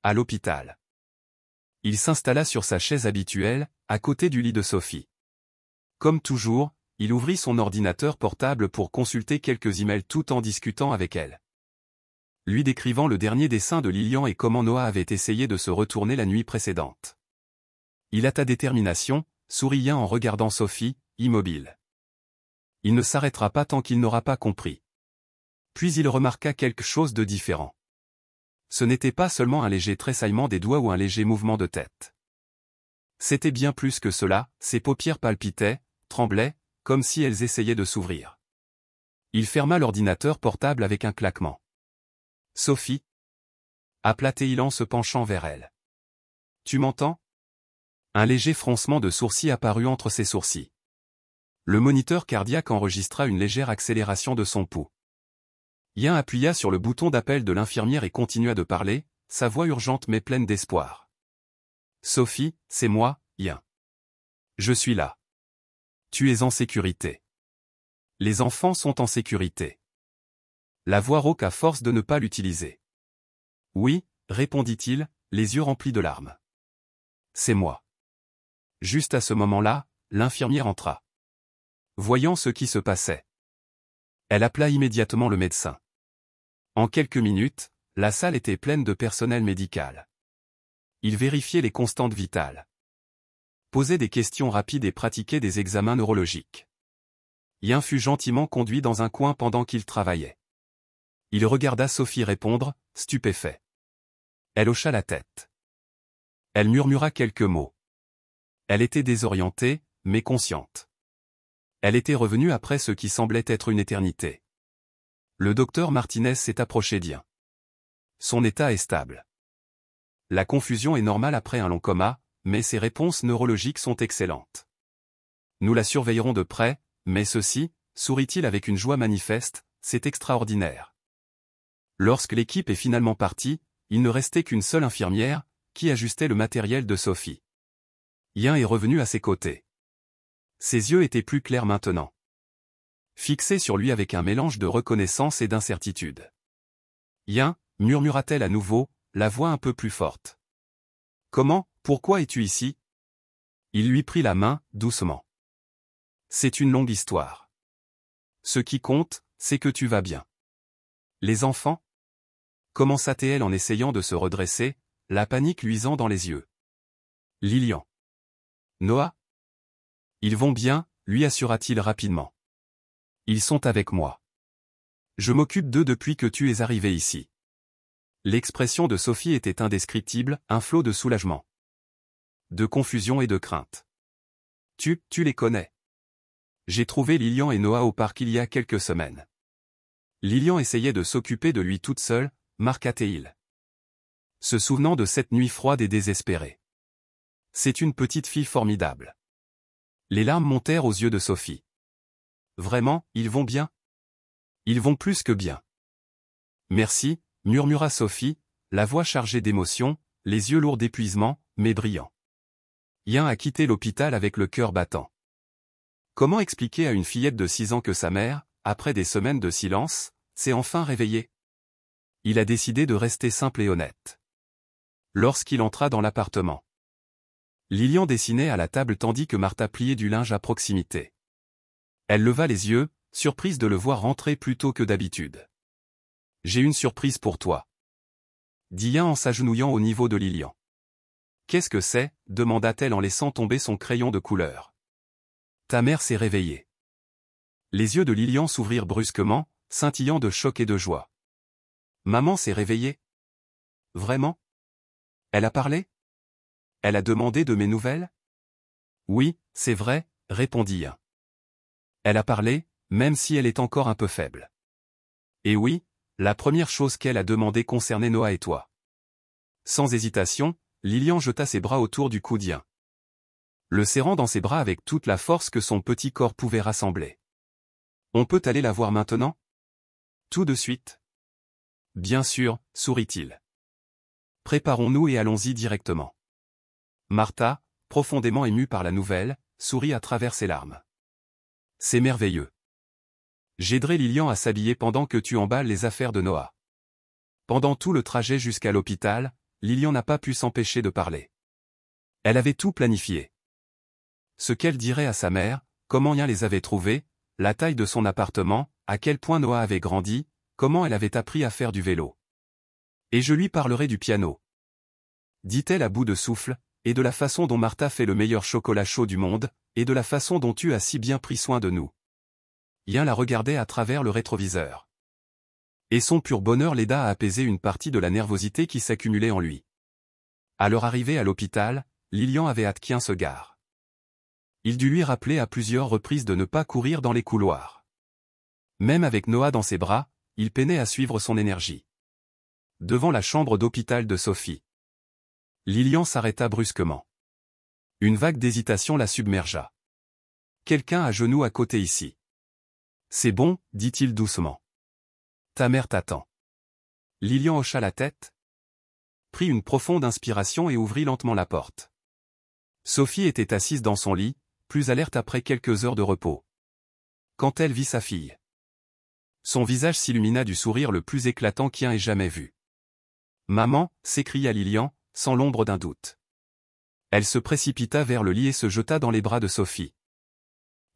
À l'hôpital. Il s'installa sur sa chaise habituelle, à côté du lit de Sophie. Comme toujours, il ouvrit son ordinateur portable pour consulter quelques emails tout en discutant avec elle. Lui décrivant le dernier dessin de Lilian et comment Noah avait essayé de se retourner la nuit précédente. Il a ta détermination, souriant en regardant Sophie, immobile. Il ne s'arrêtera pas tant qu'il n'aura pas compris. Puis il remarqua quelque chose de différent. Ce n'était pas seulement un léger tressaillement des doigts ou un léger mouvement de tête. C'était bien plus que cela, ses paupières palpitaient, tremblaient, comme si elles essayaient de s'ouvrir. Il ferma l'ordinateur portable avec un claquement. Sophie, appela-t-il en se penchant vers elle. Tu m'entends? Un léger froncement de sourcils apparut entre ses sourcils. Le moniteur cardiaque enregistra une légère accélération de son pouls. Yin appuya sur le bouton d'appel de l'infirmière et continua de parler, sa voix urgente mais pleine d'espoir. Sophie, c'est moi, Yin. Je suis là. Tu es en sécurité. Les enfants sont en sécurité. La voix rauque à force de ne pas l'utiliser. Oui, répondit-il, les yeux remplis de larmes. C'est moi. Juste à ce moment-là, l'infirmière entra. Voyant ce qui se passait. Elle appela immédiatement le médecin. En quelques minutes, la salle était pleine de personnel médical. Il vérifiait les constantes vitales. Posait des questions rapides et pratiquait des examens neurologiques. Yin fut gentiment conduit dans un coin pendant qu'il travaillait. Il regarda Sophie répondre, stupéfait. Elle hocha la tête. Elle murmura quelques mots. Elle était désorientée, mais consciente. Elle était revenue après ce qui semblait être une éternité. Le docteur Martinez s'est approché d'Ian. Son état est stable. La confusion est normale après un long coma, mais ses réponses neurologiques sont excellentes. Nous la surveillerons de près, mais ceci, sourit-il avec une joie manifeste, c'est extraordinaire. Lorsque l'équipe est finalement partie, il ne restait qu'une seule infirmière, qui ajustait le matériel de Sophie. Ian est revenu à ses côtés. Ses yeux étaient plus clairs maintenant. Fixés sur lui avec un mélange de reconnaissance et d'incertitude. Ian, murmura-t-elle à nouveau, la voix un peu plus forte. Comment, pourquoi es-tu ici? Il lui prit la main, doucement. C'est une longue histoire. Ce qui compte, c'est que tu vas bien. Les enfants? Commença-t-elle en essayant de se redresser, la panique luisant dans les yeux. Lilian. Noah? Ils vont bien, lui assura-t-il rapidement. Ils sont avec moi. Je m'occupe d'eux depuis que tu es arrivé ici. L'expression de Sophie était indescriptible, un flot de soulagement. De confusion et de crainte. Tu les connais. J'ai trouvé Lilian et Noah au parc il y a quelques semaines. Lilian essayait de s'occuper de lui toute seule, marqua-t-il. Se souvenant de cette nuit froide et désespérée. C'est une petite fille formidable. Les larmes montèrent aux yeux de Sophie. Vraiment, ils vont bien? Ils vont plus que bien. Merci, murmura Sophie, la voix chargée d'émotion, les yeux lourds d'épuisement, mais brillants. Ian a quitté l'hôpital avec le cœur battant. Comment expliquer à une fillette de 6 ans que sa mère, après des semaines de silence, s'est enfin réveillée? Il a décidé de rester simple et honnête. Lorsqu'il entra dans l'appartement. Lilian dessinait à la table tandis que Martha pliait du linge à proximité. Elle leva les yeux, surprise de le voir rentrer plus tôt que d'habitude. « J'ai une surprise pour toi. » dit Ian en s'agenouillant au niveau de Lilian. « Qu'est-ce que c'est » demanda-t-elle en laissant tomber son crayon de couleur. « Ta mère s'est réveillée. » Les yeux de Lilian s'ouvrirent brusquement, scintillant de choc et de joie. « Maman s'est réveillée? Vraiment? Elle a parlé? Elle a demandé de mes nouvelles? » Oui, c'est vrai, répondit Ian. Elle a parlé, même si elle est encore un peu faible. Et oui, la première chose qu'elle a demandé concernait Noah et toi. Sans hésitation, Lilian jeta ses bras autour du cou d'Ian. Le serrant dans ses bras avec toute la force que son petit corps pouvait rassembler. On peut aller la voir maintenant? Tout de suite. Bien sûr, sourit-il. Préparons-nous et allons-y directement. Martha, profondément émue par la nouvelle, sourit à travers ses larmes. C'est merveilleux. J'aiderai Lilian à s'habiller pendant que tu emballes les affaires de Noah. Pendant tout le trajet jusqu'à l'hôpital, Lilian n'a pas pu s'empêcher de parler. Elle avait tout planifié. Ce qu'elle dirait à sa mère, comment Ian les avait trouvés, la taille de son appartement, à quel point Noah avait grandi, comment elle avait appris à faire du vélo. Et je lui parlerai du piano. Dit-elle à bout de souffle, et de la façon dont Martha fait le meilleur chocolat chaud du monde, et de la façon dont tu as si bien pris soin de nous. Ian la regardait à travers le rétroviseur. Et son pur bonheur l'aida à apaiser une partie de la nervosité qui s'accumulait en lui. À leur arrivée à l'hôpital, Lilian avait hâte qu'Ian se gare. Il dut lui rappeler à plusieurs reprises de ne pas courir dans les couloirs. Même avec Noah dans ses bras, il peinait à suivre son énergie. Devant la chambre d'hôpital de Sophie. Lilian s'arrêta brusquement. Une vague d'hésitation la submergea. Quelqu'un à genoux à côté ici. C'est bon, dit-il doucement. Ta mère t'attend. Lilian hocha la tête, prit une profonde inspiration et ouvrit lentement la porte. Sophie était assise dans son lit, plus alerte après quelques heures de repos. Quand elle vit sa fille. Son visage s'illumina du sourire le plus éclatant qu'Ian ait jamais vu. Maman, s'écria Lilian, sans l'ombre d'un doute. Elle se précipita vers le lit et se jeta dans les bras de Sophie.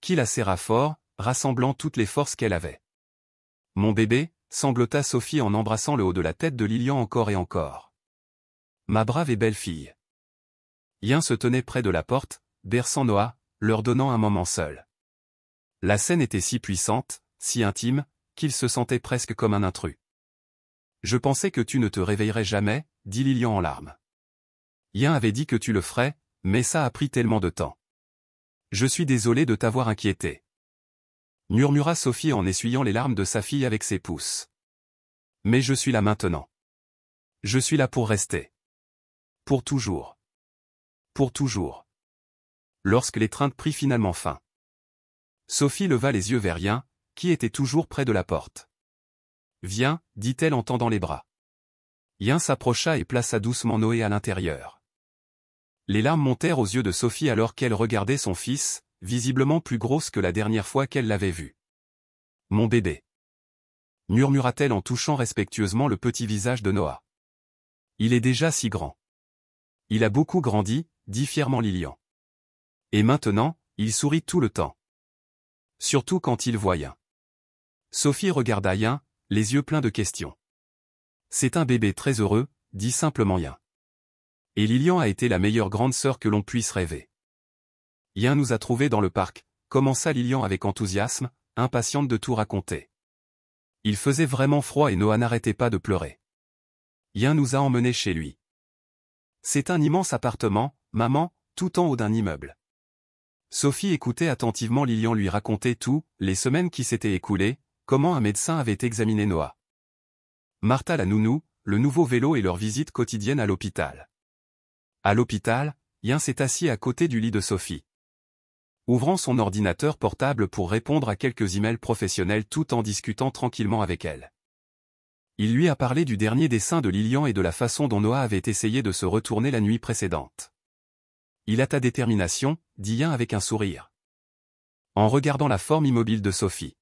Qui la serra fort, rassemblant toutes les forces qu'elle avait. Mon bébé, sanglota Sophie en embrassant le haut de la tête de Lilian encore et encore. Ma brave et belle fille. Ian se tenait près de la porte, berçant Noah, leur donnant un moment seul. La scène était si puissante, si intime, qu'il se sentait presque comme un intrus. Je pensais que tu ne te réveillerais jamais, dit Lilian en larmes. Ian avait dit que tu le ferais, mais ça a pris tellement de temps. Je suis désolé de t'avoir inquiété. murmura Sophie en essuyant les larmes de sa fille avec ses pouces. Mais je suis là maintenant. Je suis là pour rester. Pour toujours. Pour toujours. Lorsque l'étreinte prit finalement fin, Sophie leva les yeux vers Yin, qui était toujours près de la porte. Viens, dit-elle en tendant les bras. Yin s'approcha et plaça doucement Noé à l'intérieur. Les larmes montèrent aux yeux de Sophie alors qu'elle regardait son fils, visiblement plus grosse que la dernière fois qu'elle l'avait vu. Mon bébé, murmura-t-elle en touchant respectueusement le petit visage de Noah. Il est déjà si grand. Il a beaucoup grandi, dit fièrement Lilian. Et maintenant, il sourit tout le temps. Surtout quand il voit Yin. Sophie regarda Yin, les yeux pleins de questions. C'est un bébé très heureux, dit simplement Yin. Et Lilian a été la meilleure grande sœur que l'on puisse rêver. Yin nous a trouvés dans le parc, commença Lilian avec enthousiasme, impatiente de tout raconter. Il faisait vraiment froid et Noah n'arrêtait pas de pleurer. Yin nous a emmenés chez lui. C'est un immense appartement, maman, tout en haut d'un immeuble. Sophie écoutait attentivement Lilian lui raconter tout, les semaines qui s'étaient écoulées, comment un médecin avait examiné Noah. Martha la nounou, le nouveau vélo et leur visite quotidienne à l'hôpital. À l'hôpital, Yin s'est assis à côté du lit de Sophie. Ouvrant son ordinateur portable pour répondre à quelques emails professionnels tout en discutant tranquillement avec elle. Il lui a parlé du dernier dessin de Lilian et de la façon dont Noah avait essayé de se retourner la nuit précédente. Il a ta détermination, dit Yin avec un sourire. En regardant la forme immobile de Sophie.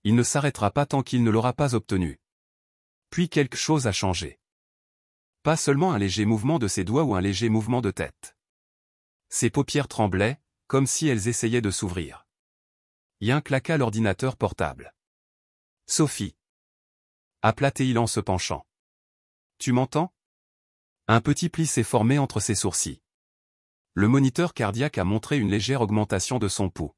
Il ne s'arrêtera pas tant qu'il ne l'aura pas obtenu. Puis quelque chose a changé. Pas seulement un léger mouvement de ses doigts ou un léger mouvement de tête. Ses paupières tremblaient, comme si elles essayaient de s'ouvrir. Yin claqua l'ordinateur portable. Sophie. Appela-t-il en se penchant. Tu m'entends? Un petit pli s'est formé entre ses sourcils. Le moniteur cardiaque a montré une légère augmentation de son pouls.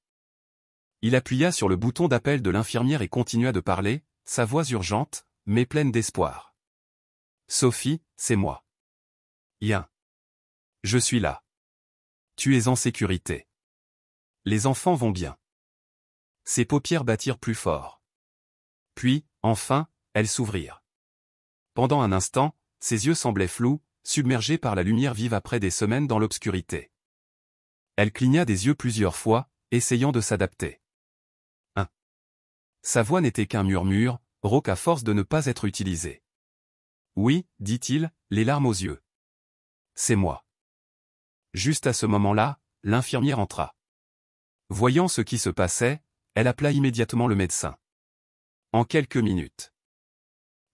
Il appuya sur le bouton d'appel de l'infirmière et continua de parler, sa voix urgente, mais pleine d'espoir. Sophie, c'est moi. Yin. Je suis là. Tu es en sécurité. Les enfants vont bien. Ses paupières battirent plus fort. Puis, enfin, elles s'ouvrirent. Pendant un instant, ses yeux semblaient flous, submergés par la lumière vive après des semaines dans l'obscurité. Elle cligna des yeux plusieurs fois, essayant de s'adapter. Sa voix n'était qu'un murmure, rauque à force de ne pas être utilisée. Oui, dit-il, les larmes aux yeux. C'est moi. Juste à ce moment-là, l'infirmière entra. Voyant ce qui se passait, elle appela immédiatement le médecin. En quelques minutes.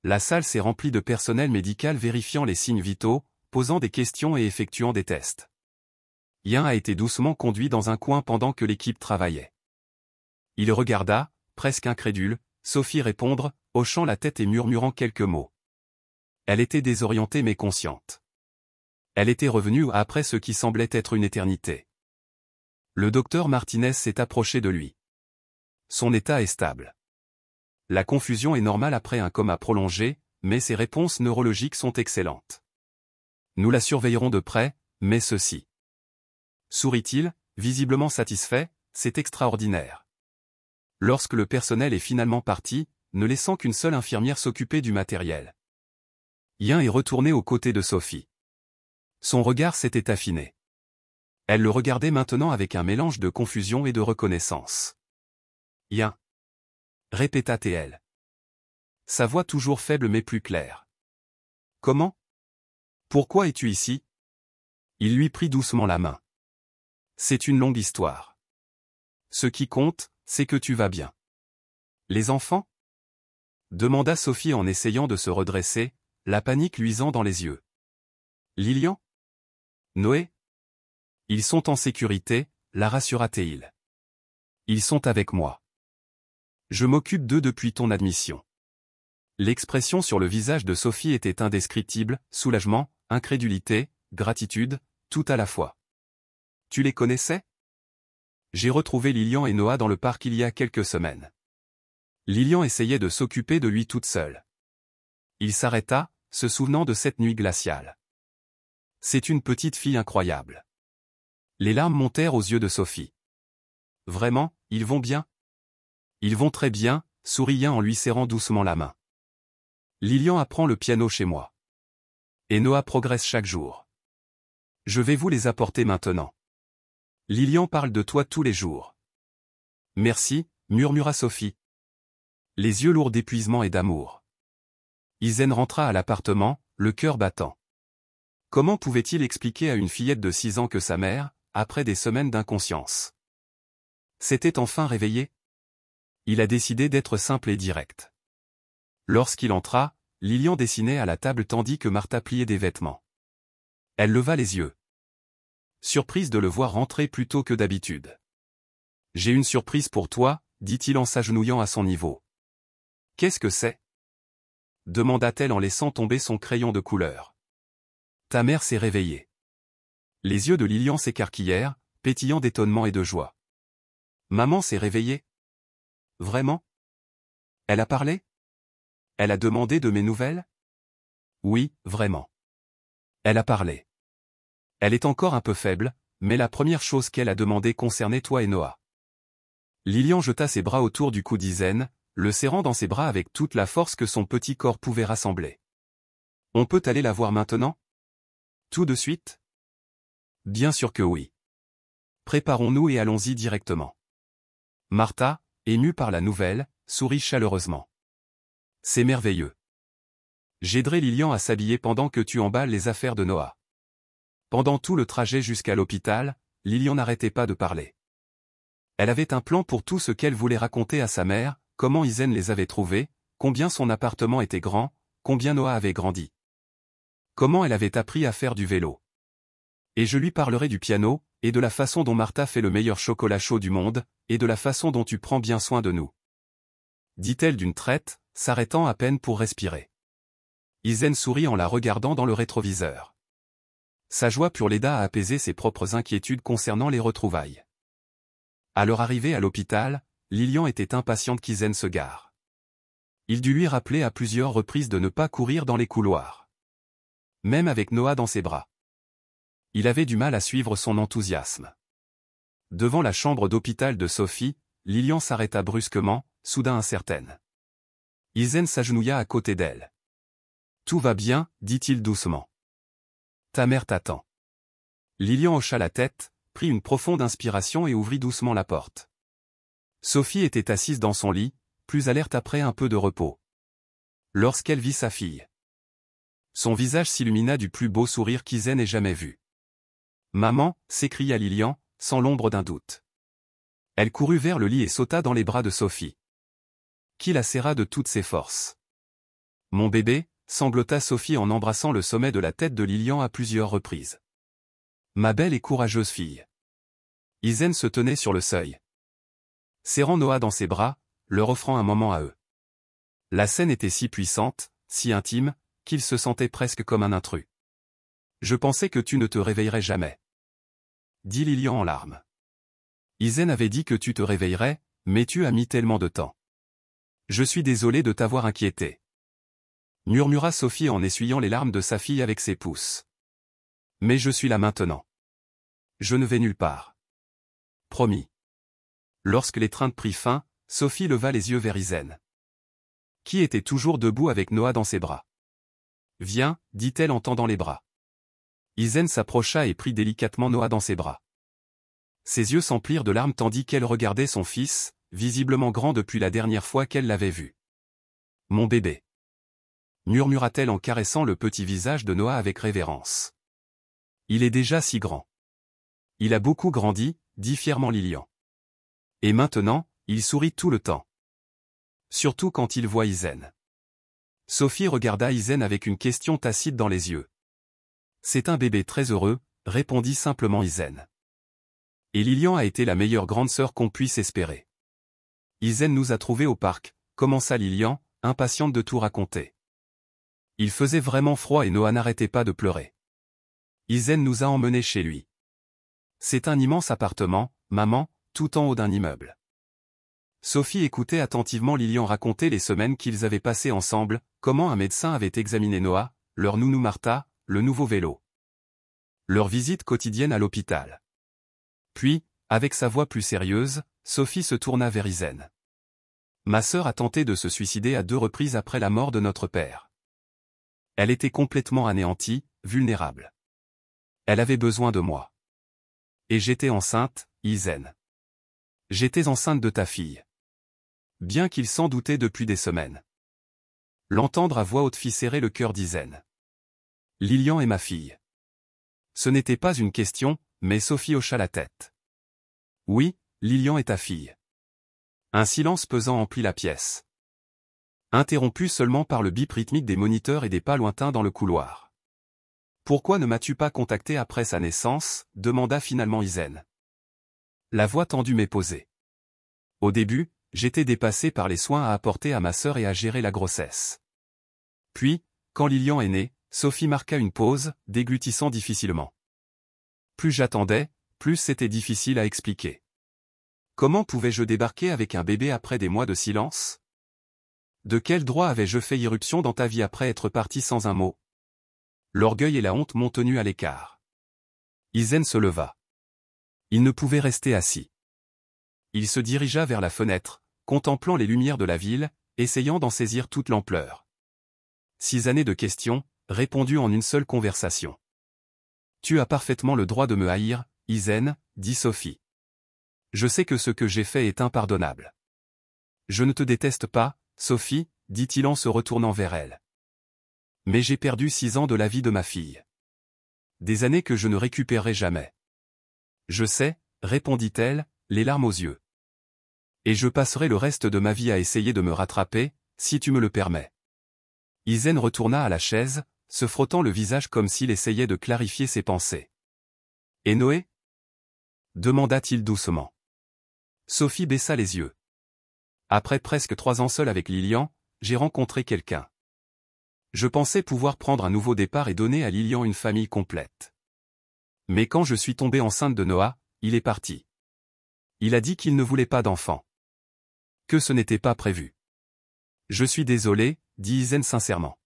La salle s'est remplie de personnel médical vérifiant les signes vitaux, posant des questions et effectuant des tests. Yin a été doucement conduit dans un coin pendant que l'équipe travaillait. Il regarda, presque incrédule, Sophie répondre, hochant la tête et murmurant quelques mots. Elle était désorientée mais consciente. Elle était revenue après ce qui semblait être une éternité. Le docteur Martinez s'est approché de lui. Son état est stable. La confusion est normale après un coma prolongé, mais ses réponses neurologiques sont excellentes. Nous la surveillerons de près, mais ceci. Sourit-il, visiblement satisfait, c'est extraordinaire. Lorsque le personnel est finalement parti, ne laissant qu'une seule infirmière s'occuper du matériel. Yin est retourné aux côtés de Sophie. Son regard s'était affiné. Elle le regardait maintenant avec un mélange de confusion et de reconnaissance. Yin. Répéta-t-elle. Sa voix toujours faible mais plus claire. Comment? Pourquoi es-tu ici? Il lui prit doucement la main. C'est une longue histoire. Ce qui compte, c'est que tu vas bien. Les enfants? Demanda Sophie en essayant de se redresser, la panique luisant dans les yeux. Lilian? Noé? Ils sont en sécurité, la rassura-t-il. Ils sont avec moi. Je m'occupe d'eux depuis ton admission. L'expression sur le visage de Sophie était indescriptible, soulagement, incrédulité, gratitude, tout à la fois. Tu les connaissais? J'ai retrouvé Lilian et Noah dans le parc il y a quelques semaines. Lilian essayait de s'occuper de lui toute seule. Il s'arrêta, se souvenant de cette nuit glaciale. C'est une petite fille incroyable. Les larmes montèrent aux yeux de Sophie. Vraiment, ils vont bien? Ils vont très bien, souriant en lui serrant doucement la main. Lilian apprend le piano chez moi. Et Noah progresse chaque jour. Je vais vous les apporter maintenant. Lilian parle de toi tous les jours. Merci, murmura Sophie. Les yeux lourds d'épuisement et d'amour. Izen rentra à l'appartement, le cœur battant. Comment pouvait-il expliquer à une fillette de 6 ans que sa mère, après des semaines d'inconscience, s'était enfin réveillée? Il a décidé d'être simple et direct. Lorsqu'il entra, Lilian dessinait à la table tandis que Martha pliait des vêtements. Elle leva les yeux. Surprise de le voir rentrer plus tôt que d'habitude. « J'ai une surprise pour toi, dit-il en s'agenouillant à son niveau. « Qu'est-ce que c'est » demanda-t-elle en laissant tomber son crayon de couleur. « Ta mère s'est réveillée. » Les yeux de Lilian s'écarquillèrent, pétillant d'étonnement et de joie. « Maman s'est réveillée ? Vraiment ? Elle a parlé ? Elle a demandé de mes nouvelles ? Oui, vraiment. Elle a parlé. Elle est encore un peu faible, mais la première chose qu'elle a demandé concernait toi et Noah. » Lilian jeta ses bras autour du cou d'Izen, le serrant dans ses bras avec toute la force que son petit corps pouvait rassembler. « On peut aller la voir maintenant ? Tout de suite ? Bien sûr que oui. Préparons-nous et allons-y directement. » Martha, émue par la nouvelle, sourit chaleureusement. « C'est merveilleux. J'aiderai Lilian à s'habiller pendant que tu emballes les affaires de Noah. » Pendant tout le trajet jusqu'à l'hôpital, Lilian n'arrêtait pas de parler. Elle avait un plan pour tout ce qu'elle voulait raconter à sa mère, comment Izen les avait trouvés, combien son appartement était grand, combien Noah avait grandi. Comment elle avait appris à faire du vélo. Et je lui parlerai du piano, et de la façon dont Martha fait le meilleur chocolat chaud du monde, et de la façon dont tu prends bien soin de nous. Dit-elle d'une traite, s'arrêtant à peine pour respirer. Izen sourit en la regardant dans le rétroviseur. Sa joie pure l'aida à apaiser ses propres inquiétudes concernant les retrouvailles. À leur arrivée à l'hôpital, Lilian était impatiente qu'Izen se gare. Il dut lui rappeler à plusieurs reprises de ne pas courir dans les couloirs. Même avec Noah dans ses bras. Il avait du mal à suivre son enthousiasme. Devant la chambre d'hôpital de Sophie, Lilian s'arrêta brusquement, soudain incertaine. Izen s'agenouilla à côté d'elle. « Tout va bien, dit-il doucement. Ta mère t'attend. » Lilian hocha la tête, prit une profonde inspiration et ouvrit doucement la porte. Sophie était assise dans son lit, plus alerte après un peu de repos. Lorsqu'elle vit sa fille, son visage s'illumina du plus beau sourire qu'Izen ait jamais vu. « Maman » s'écria Lilian, sans l'ombre d'un doute. Elle courut vers le lit et sauta dans les bras de Sophie, qui la serra de toutes ses forces. « Mon bébé » sanglota Sophie en embrassant le sommet de la tête de Lilian à plusieurs reprises. « Ma belle et courageuse fille. » Izen se tenait sur le seuil, serrant Noah dans ses bras, leur offrant un moment à eux. La scène était si puissante, si intime, qu'il se sentait presque comme un intrus. « Je pensais que tu ne te réveillerais jamais. » dit Lilian en larmes. Izen avait dit que tu te réveillerais, mais tu as mis tellement de temps. Je suis désolé de t'avoir inquiété. Murmura Sophie en essuyant les larmes de sa fille avec ses pouces. Mais je suis là maintenant. Je ne vais nulle part. Promis. Lorsque l'étreinte prit fin, Sophie leva les yeux vers Izen, qui était toujours debout avec Noah dans ses bras. Viens, dit-elle en tendant les bras. Izen s'approcha et prit délicatement Noah dans ses bras. Ses yeux s'emplirent de larmes tandis qu'elle regardait son fils, visiblement grand depuis la dernière fois qu'elle l'avait vu. Mon bébé, murmura-t-elle en caressant le petit visage de Noah avec révérence. Il est déjà si grand. Il a beaucoup grandi, dit fièrement Lilian. Et maintenant, il sourit tout le temps. Surtout quand il voit Izen. Sophie regarda Izen avec une question tacite dans les yeux. C'est un bébé très heureux, répondit simplement Izen. Et Lilian a été la meilleure grande sœur qu'on puisse espérer. Izen nous a trouvés au parc, commença Lilian, impatiente de tout raconter. Il faisait vraiment froid et Noah n'arrêtait pas de pleurer. Izen nous a emmenés chez lui. C'est un immense appartement, maman, tout en haut d'un immeuble. Sophie écoutait attentivement Lilian raconter les semaines qu'ils avaient passées ensemble, comment un médecin avait examiné Noah, leur nounou Martha, le nouveau vélo. Leur visite quotidienne à l'hôpital. Puis, avec sa voix plus sérieuse, Sophie se tourna vers Izen. Ma sœur a tenté de se suicider à 2 reprises après la mort de notre père. Elle était complètement anéantie, vulnérable. Elle avait besoin de moi. Et j'étais enceinte, Izen. J'étais enceinte de ta fille. Bien qu'il s'en doutait depuis des semaines. L'entendre à voix haute fit serrer le cœur d'Izen. Lilian est ma fille. Ce n'était pas une question, mais Sophie hocha la tête. Oui, Lilian est ta fille. Un silence pesant emplit la pièce. Interrompu seulement par le bip rythmique des moniteurs et des pas lointains dans le couloir. Pourquoi ne m'as-tu pas contacté après sa naissance, demanda finalement Izen. La voix tendue m'est posée. Au début, j'étais dépassé par les soins à apporter à ma sœur et à gérer la grossesse. Puis, quand Lilian est née, Sophie marqua une pause, déglutissant difficilement. Plus j'attendais, plus c'était difficile à expliquer. Comment pouvais-je débarquer avec un bébé après des mois de silence? De quel droit avais-je fait irruption dans ta vie après être parti sans un mot? L'orgueil et la honte m'ont tenu à l'écart. Izen se leva. Il ne pouvait rester assis. Il se dirigea vers la fenêtre, contemplant les lumières de la ville, essayant d'en saisir toute l'ampleur. 6 années de questions, répondues en une seule conversation. Tu as parfaitement le droit de me haïr, Izen, dit Sophie. Je sais que ce que j'ai fait est impardonnable. Je ne te déteste pas, Sophie, dit-il en se retournant vers elle. Mais j'ai perdu 6 ans de la vie de ma fille. Des années que je ne récupérerai jamais. Je sais, répondit-elle, les larmes aux yeux. Et je passerai le reste de ma vie à essayer de me rattraper, si tu me le permets. Izen retourna à la chaise, se frottant le visage comme s'il essayait de clarifier ses pensées. Et Noé? Demanda-t-il doucement. Sophie baissa les yeux. Après presque 3 ans seul avec Lilian, j'ai rencontré quelqu'un. Je pensais pouvoir prendre un nouveau départ et donner à Lilian une famille complète. Mais quand je suis tombée enceinte de Noah, il est parti. Il a dit qu'il ne voulait pas d'enfant. Que ce n'était pas prévu. Je suis désolé, dit Izen sincèrement.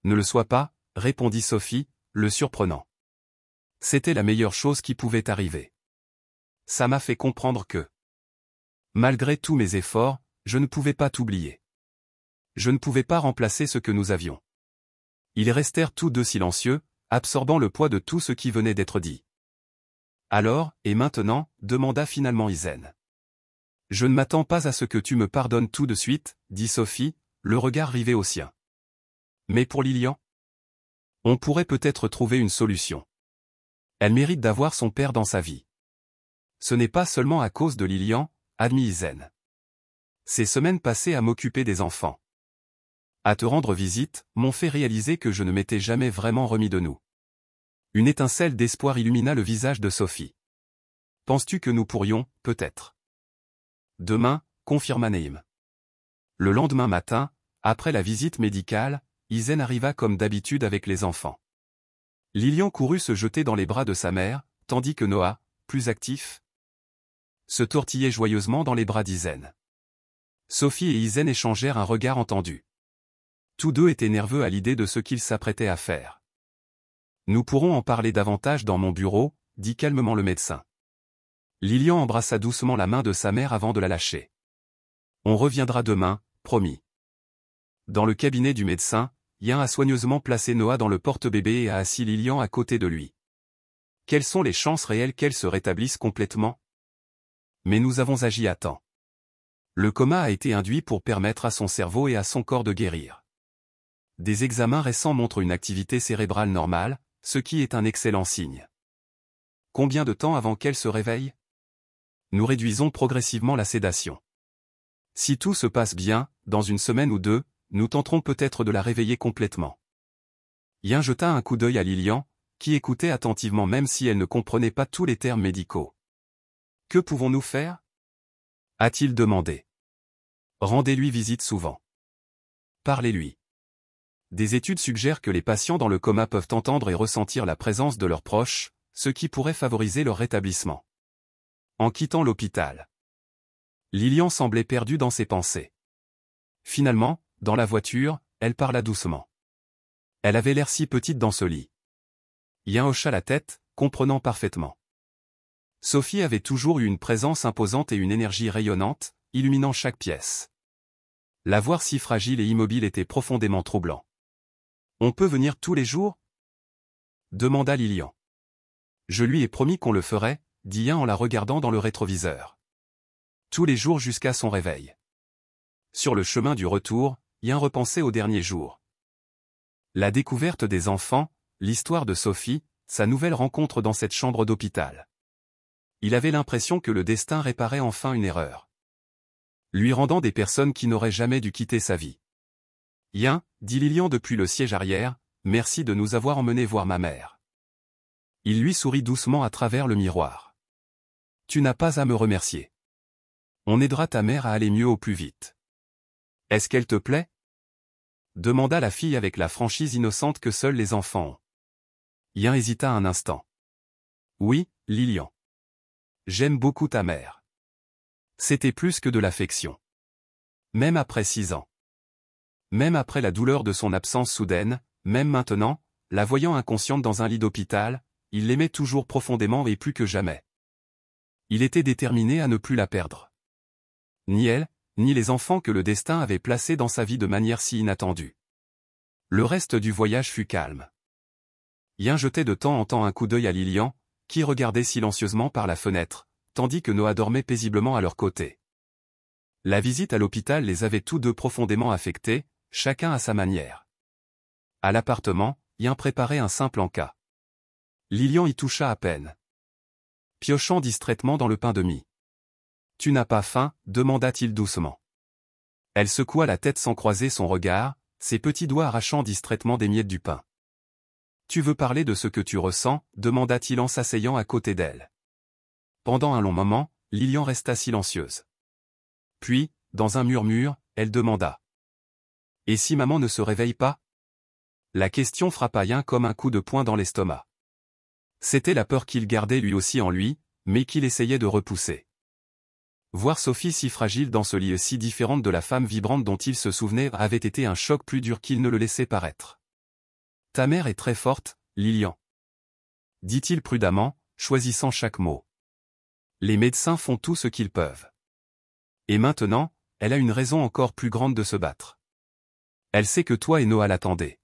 Ne le sois pas, répondit Sophie, le surprenant. C'était la meilleure chose qui pouvait arriver. Ça m'a fait comprendre que, malgré tous mes efforts, je ne pouvais pas t'oublier. Je ne pouvais pas remplacer ce que nous avions. Ils restèrent tous deux silencieux, absorbant le poids de tout ce qui venait d'être dit. Alors, et maintenant, demanda finalement Izen. Je ne m'attends pas à ce que tu me pardonnes tout de suite, dit Sophie, le regard rivé au sien. Mais pour Lilian? On pourrait peut-être trouver une solution. Elle mérite d'avoir son père dans sa vie. Ce n'est pas seulement à cause de Lilian, admit Izen. Ces semaines passées à m'occuper des enfants. À te rendre visite, m'ont fait réaliser que je ne m'étais jamais vraiment remis de nous. Une étincelle d'espoir illumina le visage de Sophie. Penses-tu que nous pourrions, peut-être? Demain, confirma Naïm. Le lendemain matin, après la visite médicale, Izen arriva comme d'habitude avec les enfants. Lilian courut se jeter dans les bras de sa mère, tandis que Noah, plus actif, se tortillait joyeusement dans les bras d'Izen. Sophie et Izen échangèrent un regard entendu. Tous deux étaient nerveux à l'idée de ce qu'ils s'apprêtaient à faire. Nous pourrons en parler davantage dans mon bureau, dit calmement le médecin. Lilian embrassa doucement la main de sa mère avant de la lâcher. On reviendra demain, promis. Dans le cabinet du médecin, Yin a soigneusement placé Noah dans le porte-bébé et a assis Lilian à côté de lui. Quelles sont les chances réelles qu'elle se rétablisse complètement? Mais nous avons agi à temps. Le coma a été induit pour permettre à son cerveau et à son corps de guérir. Des examens récents montrent une activité cérébrale normale, ce qui est un excellent signe. Combien de temps avant qu'elle se réveille? Nous réduisons progressivement la sédation. Si tout se passe bien, dans une semaine ou 2, nous tenterons peut-être de la réveiller complètement. Yin jeta un coup d'œil à Lilian, qui écoutait attentivement même si elle ne comprenait pas tous les termes médicaux. Que pouvons-nous faire? A-t-il demandé. Rendez-lui visite souvent. Parlez-lui. Des études suggèrent que les patients dans le coma peuvent entendre et ressentir la présence de leurs proches, ce qui pourrait favoriser leur rétablissement. En quittant l'hôpital, Lilian semblait perdue dans ses pensées. Finalement, dans la voiture, elle parla doucement. Elle avait l'air si petite dans ce lit. Yin hocha la tête, comprenant parfaitement. Sophie avait toujours eu une présence imposante et une énergie rayonnante, illuminant chaque pièce. La voir si fragile et immobile était profondément troublant. On peut venir tous les jours? Demanda Lilian. Je lui ai promis qu'on le ferait, dit Yin en la regardant dans le rétroviseur. Tous les jours jusqu'à son réveil. Sur le chemin du retour, Yin repensait aux derniers jours. La découverte des enfants, l'histoire de Sophie, sa nouvelle rencontre dans cette chambre d'hôpital. Il avait l'impression que le destin réparait enfin une erreur, lui rendant des personnes qui n'auraient jamais dû quitter sa vie. Yin, dit Lilian depuis le siège arrière, merci de nous avoir emmenés voir ma mère. Il lui sourit doucement à travers le miroir. Tu n'as pas à me remercier. On aidera ta mère à aller mieux au plus vite. Est-ce qu'elle te plaît? Demanda la fille avec la franchise innocente que seuls les enfants ont. Yin hésita un instant. Oui, Lilian. J'aime beaucoup ta mère. C'était plus que de l'affection. Même après 6 ans. Même après la douleur de son absence soudaine, même maintenant, la voyant inconsciente dans un lit d'hôpital, il l'aimait toujours profondément et plus que jamais. Il était déterminé à ne plus la perdre. Ni elle, ni les enfants que le destin avait placés dans sa vie de manière si inattendue. Le reste du voyage fut calme. Yin jetait de temps en temps un coup d'œil à Lilian, qui regardait silencieusement par la fenêtre, tandis que Noah dormait paisiblement à leur côté. La visite à l'hôpital les avait tous deux profondément affectés, chacun à sa manière. À l'appartement, Yin préparait un simple encas. Lilian y toucha à peine, piochant distraitement dans le pain de mie. « Tu n'as pas faim ?» demanda-t-il doucement. Elle secoua la tête sans croiser son regard, ses petits doigts arrachant distraitement des miettes du pain. « Tu veux parler de ce que tu ressens ?» demanda-t-il en s'asseyant à côté d'elle. Pendant un long moment, Lilian resta silencieuse. Puis, dans un murmure, elle demanda. « Et si maman ne se réveille pas ?» La question frappa Yin comme un coup de poing dans l'estomac. C'était la peur qu'il gardait lui aussi en lui, mais qu'il essayait de repousser. Voir Sophie si fragile dans ce lit si différente de la femme vibrante dont il se souvenait avait été un choc plus dur qu'il ne le laissait paraître. « Ta mère est très forte, Lilian. » dit-il prudemment, choisissant chaque mot. « Les médecins font tout ce qu'ils peuvent. Et maintenant, elle a une raison encore plus grande de se battre. Elle sait que toi et Noah l'attendez. »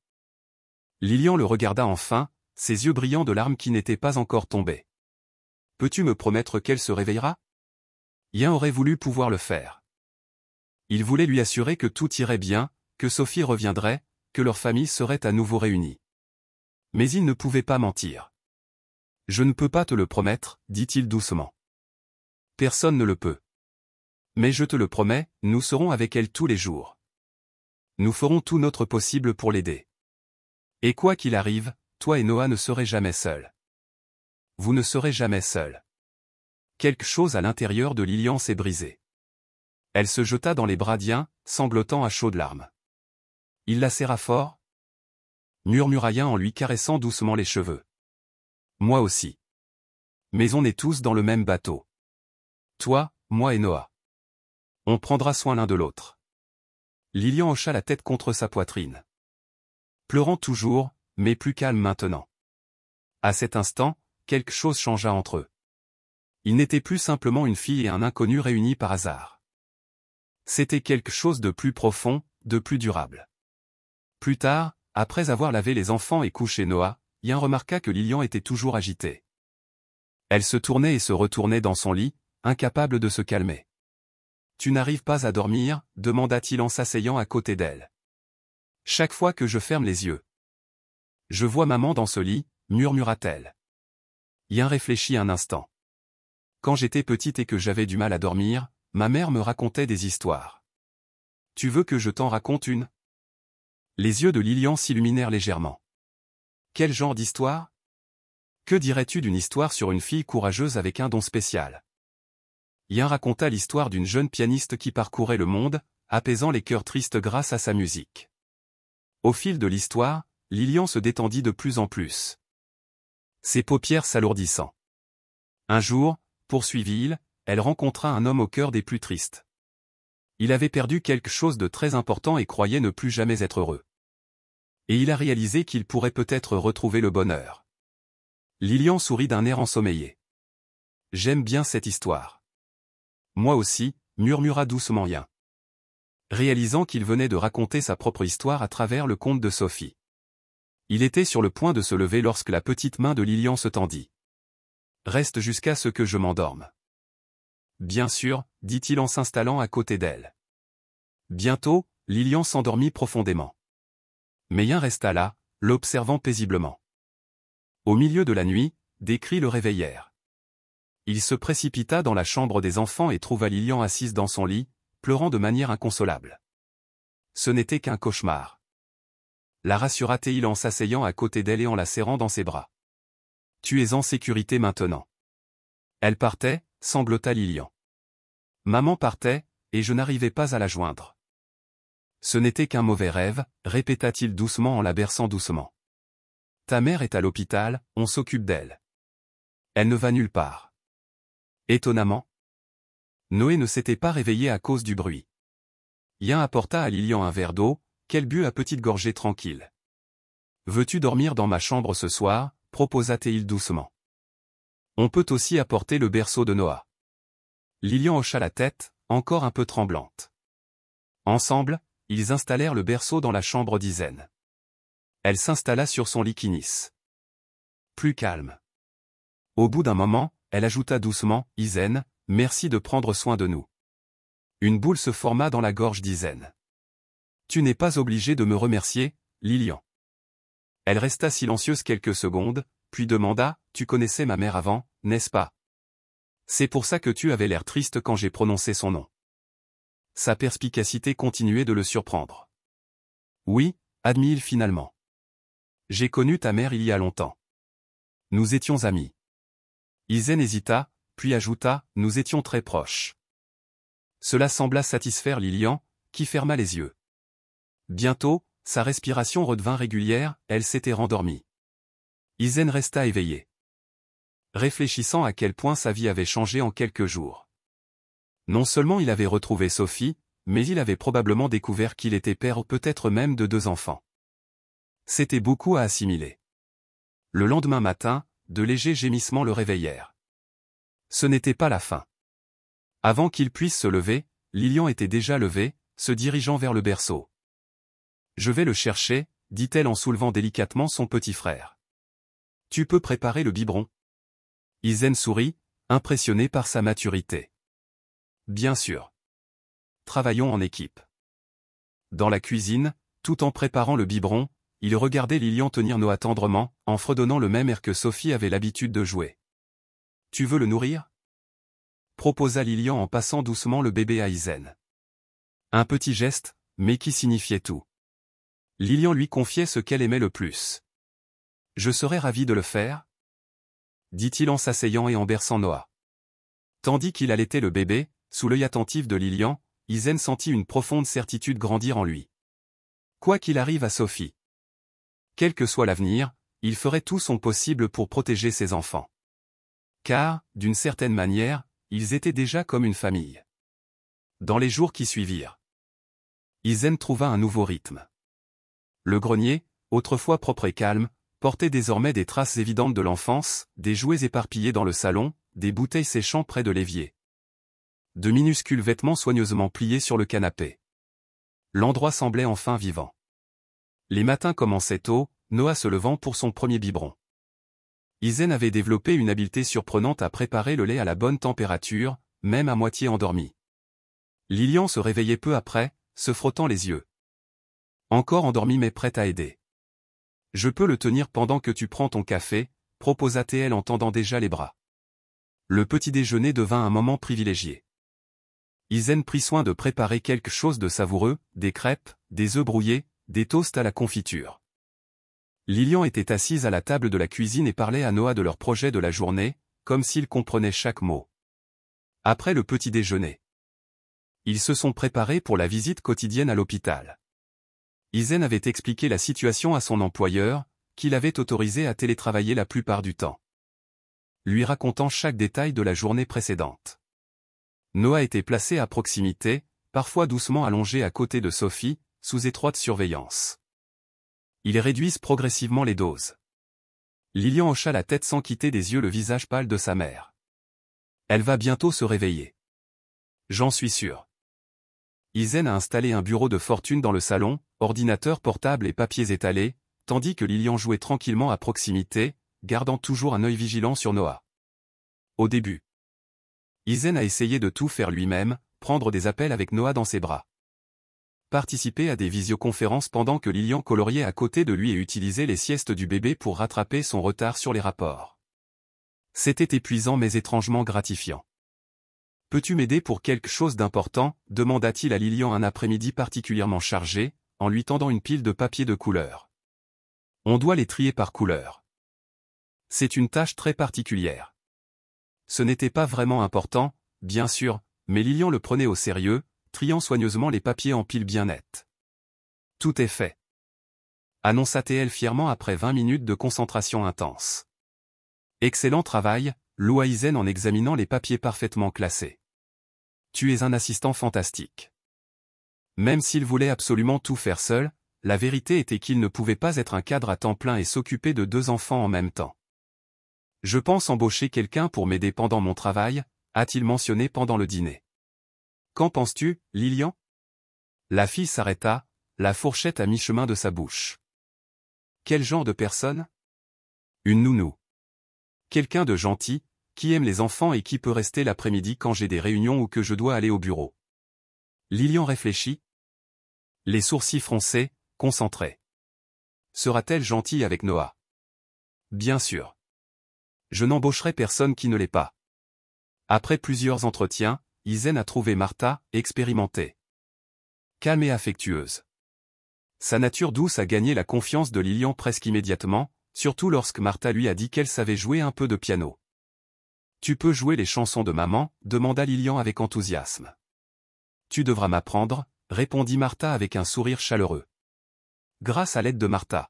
Lilian le regarda enfin, ses yeux brillants de larmes qui n'étaient pas encore tombées. « Peux-tu me promettre qu'elle se réveillera ?» Yin aurait voulu pouvoir le faire. Il voulait lui assurer que tout irait bien, que Sophie reviendrait, que leur famille serait à nouveau réunie. Mais il ne pouvait pas mentir. « Je ne peux pas te le promettre, » dit-il doucement. « Personne ne le peut. Mais je te le promets, nous serons avec elle tous les jours. Nous ferons tout notre possible pour l'aider. Et quoi qu'il arrive, toi et Noah ne serez jamais seuls. Vous ne serez jamais seuls. » Quelque chose à l'intérieur de Lilian s'est brisé. Elle se jeta dans les bras d'Yin, sanglotant à chaudes larmes. Il la serra fort, murmura Yin en lui caressant doucement les cheveux. Moi aussi. Mais on est tous dans le même bateau. Toi, moi et Noah. On prendra soin l'un de l'autre. Lilian hocha la tête contre sa poitrine. Pleurant toujours, mais plus calme maintenant. À cet instant, quelque chose changea entre eux. Il n'était plus simplement une fille et un inconnu réunis par hasard. C'était quelque chose de plus profond, de plus durable. Plus tard, après avoir lavé les enfants et couché Noah, Yin remarqua que Lilian était toujours agitée. Elle se tournait et se retournait dans son lit, incapable de se calmer. « Tu n'arrives pas à dormir ?» demanda-t-il en s'asseyant à côté d'elle. « Chaque fois que je ferme les yeux. Je vois maman dans ce lit, » murmura-t-elle. Yin réfléchit un instant. Quand j'étais petite et que j'avais du mal à dormir, ma mère me racontait des histoires. Tu veux que je t'en raconte une? Les yeux de Lilian s'illuminèrent légèrement. Quel genre d'histoire? Que dirais-tu d'une histoire sur une fille courageuse avec un don spécial? Yin raconta l'histoire d'une jeune pianiste qui parcourait le monde, apaisant les cœurs tristes grâce à sa musique. Au fil de l'histoire, Lilian se détendit de plus en plus, ses paupières s'alourdissant. Un jour, poursuivit-il, elle rencontra un homme au cœur des plus tristes. Il avait perdu quelque chose de très important et croyait ne plus jamais être heureux. Et il a réalisé qu'il pourrait peut-être retrouver le bonheur. Lilian sourit d'un air ensommeillé. J'aime bien cette histoire. Moi aussi, murmura doucement Yin. réalisant qu'il venait de raconter sa propre histoire à travers le conte de Sophie. Il était sur le point de se lever lorsque la petite main de Lilian se tendit. « Reste jusqu'à ce que je m'endorme. » « Bien sûr, » dit-il en s'installant à côté d'elle. Bientôt, Lilian s'endormit profondément. Meillen resta là, l'observant paisiblement. Au milieu de la nuit, des cris le réveillèrent. Il se précipita dans la chambre des enfants et trouva Lilian assise dans son lit, pleurant de manière inconsolable. Ce n'était qu'un cauchemar. La rassura-t-il en s'asseyant à côté d'elle et en la serrant dans ses bras. « Tu es en sécurité maintenant. » Elle partait, sanglota Lilian. Maman partait, et je n'arrivais pas à la joindre. Ce n'était qu'un mauvais rêve, répéta-t-il doucement en la berçant doucement. Ta mère est à l'hôpital, on s'occupe d'elle. Elle ne va nulle part. Étonnamment, Noé ne s'était pas réveillé à cause du bruit. Yin apporta à Lilian un verre d'eau, qu'elle but à petites gorgées tranquilles. Veux-tu dormir dans ma chambre ce soir, proposa-t-il doucement. On peut aussi apporter le berceau de Noah. Lilian hocha la tête, encore un peu tremblante. Ensemble, ils installèrent le berceau dans la chambre d'Isen. Elle s'installa sur son lit Kinis. Plus calme. Au bout d'un moment, elle ajouta doucement, « Isen, merci de prendre soin de nous. » Une boule se forma dans la gorge d'Isen. « Tu n'es pas obligé de me remercier, Lilian. » Elle resta silencieuse quelques secondes, puis demanda, « Tu connaissais ma mère avant, n'est-ce pas? C'est pour ça que tu avais l'air triste quand j'ai prononcé son nom. » Sa perspicacité continuait de le surprendre. « Oui, » admit-il finalement. « J'ai connu ta mère il y a longtemps. Nous étions amis. » Isen hésita, puis ajouta, « Nous étions très proches. » Cela sembla satisfaire Lilian, qui ferma les yeux. Bientôt, sa respiration redevint régulière, elle s'était rendormie. Isen resta éveillé, réfléchissant à quel point sa vie avait changé en quelques jours. Non seulement il avait retrouvé Sophie, mais il avait probablement découvert qu'il était père peut-être même de 2 enfants. C'était beaucoup à assimiler. Le lendemain matin, de légers gémissements le réveillèrent. Ce n'était pas la fin. Avant qu'il puisse se lever, Lilian était déjà levée, se dirigeant vers le berceau. « Je vais le chercher, » dit-elle en soulevant délicatement son petit frère. « Tu peux préparer le biberon. » Isen sourit, impressionné par sa maturité. « Bien sûr. Travaillons en équipe. » Dans la cuisine, tout en préparant le biberon, il regardait Lilian tenir Noah tendrement, en fredonnant le même air que Sophie avait l'habitude de jouer. « Tu veux le nourrir ?» proposa Lilian en passant doucement le bébé à Isen. Un petit geste, mais qui signifiait tout. Lilian lui confiait ce qu'elle aimait le plus. « Je serais ravi de le faire » dit-il en s'asseyant et en berçant Noah. Tandis qu'il allaitait le bébé, sous l'œil attentif de Lilian, Isen sentit une profonde certitude grandir en lui. Quoi qu'il arrive à Sophie, quel que soit l'avenir, il ferait tout son possible pour protéger ses enfants. Car, d'une certaine manière, ils étaient déjà comme une famille. Dans les jours qui suivirent, Isen trouva un nouveau rythme. Le grenier, autrefois propre et calme, portait désormais des traces évidentes de l'enfance, des jouets éparpillés dans le salon, des bouteilles séchant près de l'évier. De minuscules vêtements soigneusement pliés sur le canapé. L'endroit semblait enfin vivant. Les matins commençaient tôt, Noah se levant pour son premier biberon. Isen avait développé une habileté surprenante à préparer le lait à la bonne température, même à moitié endormi. Lilian se réveillait peu après, se frottant les yeux. Encore endormi mais prête à aider. « Je peux le tenir pendant que tu prends ton café » proposa-t-elle en tendant déjà les bras. Le petit déjeuner devint un moment privilégié. Isen prit soin de préparer quelque chose de savoureux, des crêpes, des œufs brouillés, des toasts à la confiture. Lilian était assise à la table de la cuisine et parlait à Noah de leur projet de la journée, comme s'il comprenait chaque mot. Après le petit déjeuner, ils se sont préparés pour la visite quotidienne à l'hôpital. Isen avait expliqué la situation à son employeur, qui l'avait autorisé à télétravailler la plupart du temps, lui racontant chaque détail de la journée précédente. Noah était placé à proximité, parfois doucement allongé à côté de Sophie, sous étroite surveillance. Ils réduisent progressivement les doses. Lilian hocha la tête sans quitter des yeux le visage pâle de sa mère. Elle va bientôt se réveiller. J'en suis sûr. Izen a installé un bureau de fortune dans le salon, ordinateur portable et papiers étalés, tandis que Lilian jouait tranquillement à proximité, gardant toujours un œil vigilant sur Noah. Au début, Izen a essayé de tout faire lui-même, prendre des appels avec Noah dans ses bras, participer à des visioconférences pendant que Lilian coloriait à côté de lui et utilisait les siestes du bébé pour rattraper son retard sur les rapports. C'était épuisant mais étrangement gratifiant. « Peux-tu m'aider pour quelque chose d'important » demanda-t-il à Lilian un après-midi particulièrement chargé, en lui tendant une pile de papiers de couleur. On doit les trier par couleur. C'est une tâche très particulière. Ce n'était pas vraiment important, bien sûr, mais Lilian le prenait au sérieux, triant soigneusement les papiers en piles bien nettes. « Tout est fait », annonça-t-elle fièrement après 20 minutes de concentration intense. « Excellent travail », loua Izen en examinant les papiers parfaitement classés. « Tu es un assistant fantastique. » Même s'il voulait absolument tout faire seul, la vérité était qu'il ne pouvait pas être un cadre à temps plein et s'occuper de 2 enfants en même temps. « Je pense embaucher quelqu'un pour m'aider pendant mon travail », a-t-il mentionné pendant le dîner. « Qu'en penses-tu, Lilian ?» La fille s'arrêta, la fourchette à mi-chemin de sa bouche. « Quel genre de personne ? Une nounou. Quelqu'un de gentil, qui aime les enfants et qui peut rester l'après-midi quand j'ai des réunions ou que je dois aller au bureau. » Lilian réfléchit. Les sourcils froncés, concentrés. Sera-t-elle gentille avec Noah? Bien sûr. Je n'embaucherai personne qui ne l'est pas. Après plusieurs entretiens, Izen a trouvé Martha, expérimentée, calme et affectueuse. Sa nature douce a gagné la confiance de Lilian presque immédiatement, surtout lorsque Martha lui a dit qu'elle savait jouer un peu de piano. « Tu peux jouer les chansons de maman » demanda Lilian avec enthousiasme. « Tu devras m'apprendre » répondit Martha avec un sourire chaleureux. Grâce à l'aide de Martha,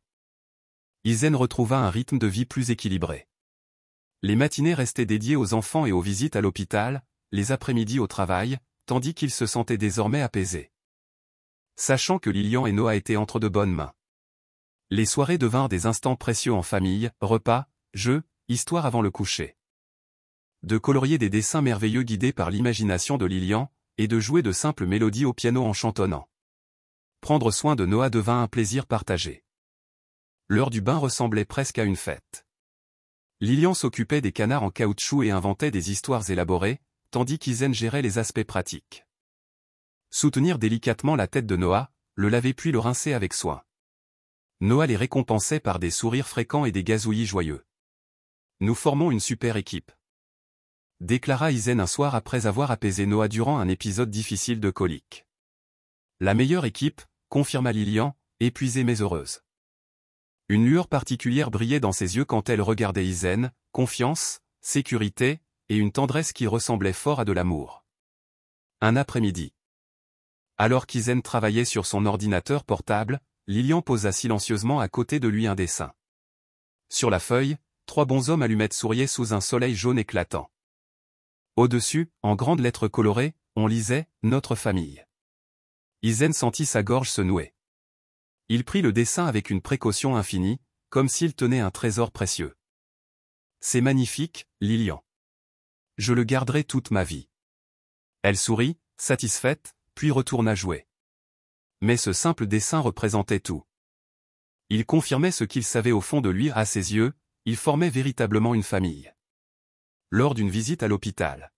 Izen retrouva un rythme de vie plus équilibré. Les matinées restaient dédiées aux enfants et aux visites à l'hôpital, les après-midi au travail, tandis qu'il se sentait désormais apaisé, sachant que Lilian et Noah étaient entre de bonnes mains. Les soirées devinrent des instants précieux en famille, repas, jeux, histoires avant le coucher. De colorier des dessins merveilleux guidés par l'imagination de Lilian, et de jouer de simples mélodies au piano en chantonnant. Prendre soin de Noah devint un plaisir partagé. L'heure du bain ressemblait presque à une fête. Lilian s'occupait des canards en caoutchouc et inventait des histoires élaborées, tandis qu'Izen gérait les aspects pratiques. Soutenir délicatement la tête de Noah, le laver puis le rincer avec soin. Noah les récompensait par des sourires fréquents et des gazouillis joyeux. « Nous formons une super équipe », déclara Izen un soir après avoir apaisé Noah durant un épisode difficile de colique. « La meilleure équipe », confirma Lilian, épuisée mais heureuse. Une lueur particulière brillait dans ses yeux quand elle regardait Izen, confiance, sécurité, et une tendresse qui ressemblait fort à de l'amour. Un après-midi, alors qu'Izen travaillait sur son ordinateur portable, Lilian posa silencieusement à côté de lui un dessin. Sur la feuille, 3 bonshommes allumettes souriaient sous un soleil jaune éclatant. Au-dessus, en grandes lettres colorées, on lisait « Notre famille ». Izen sentit sa gorge se nouer. Il prit le dessin avec une précaution infinie, comme s'il tenait un trésor précieux. « C'est magnifique, Lilian. Je le garderai toute ma vie. » Elle sourit, satisfaite, puis retourna jouer. Mais ce simple dessin représentait tout. Il confirmait ce qu'il savait au fond de lui. À ses yeux, il formait véritablement une famille. Lors d'une visite à l'hôpital,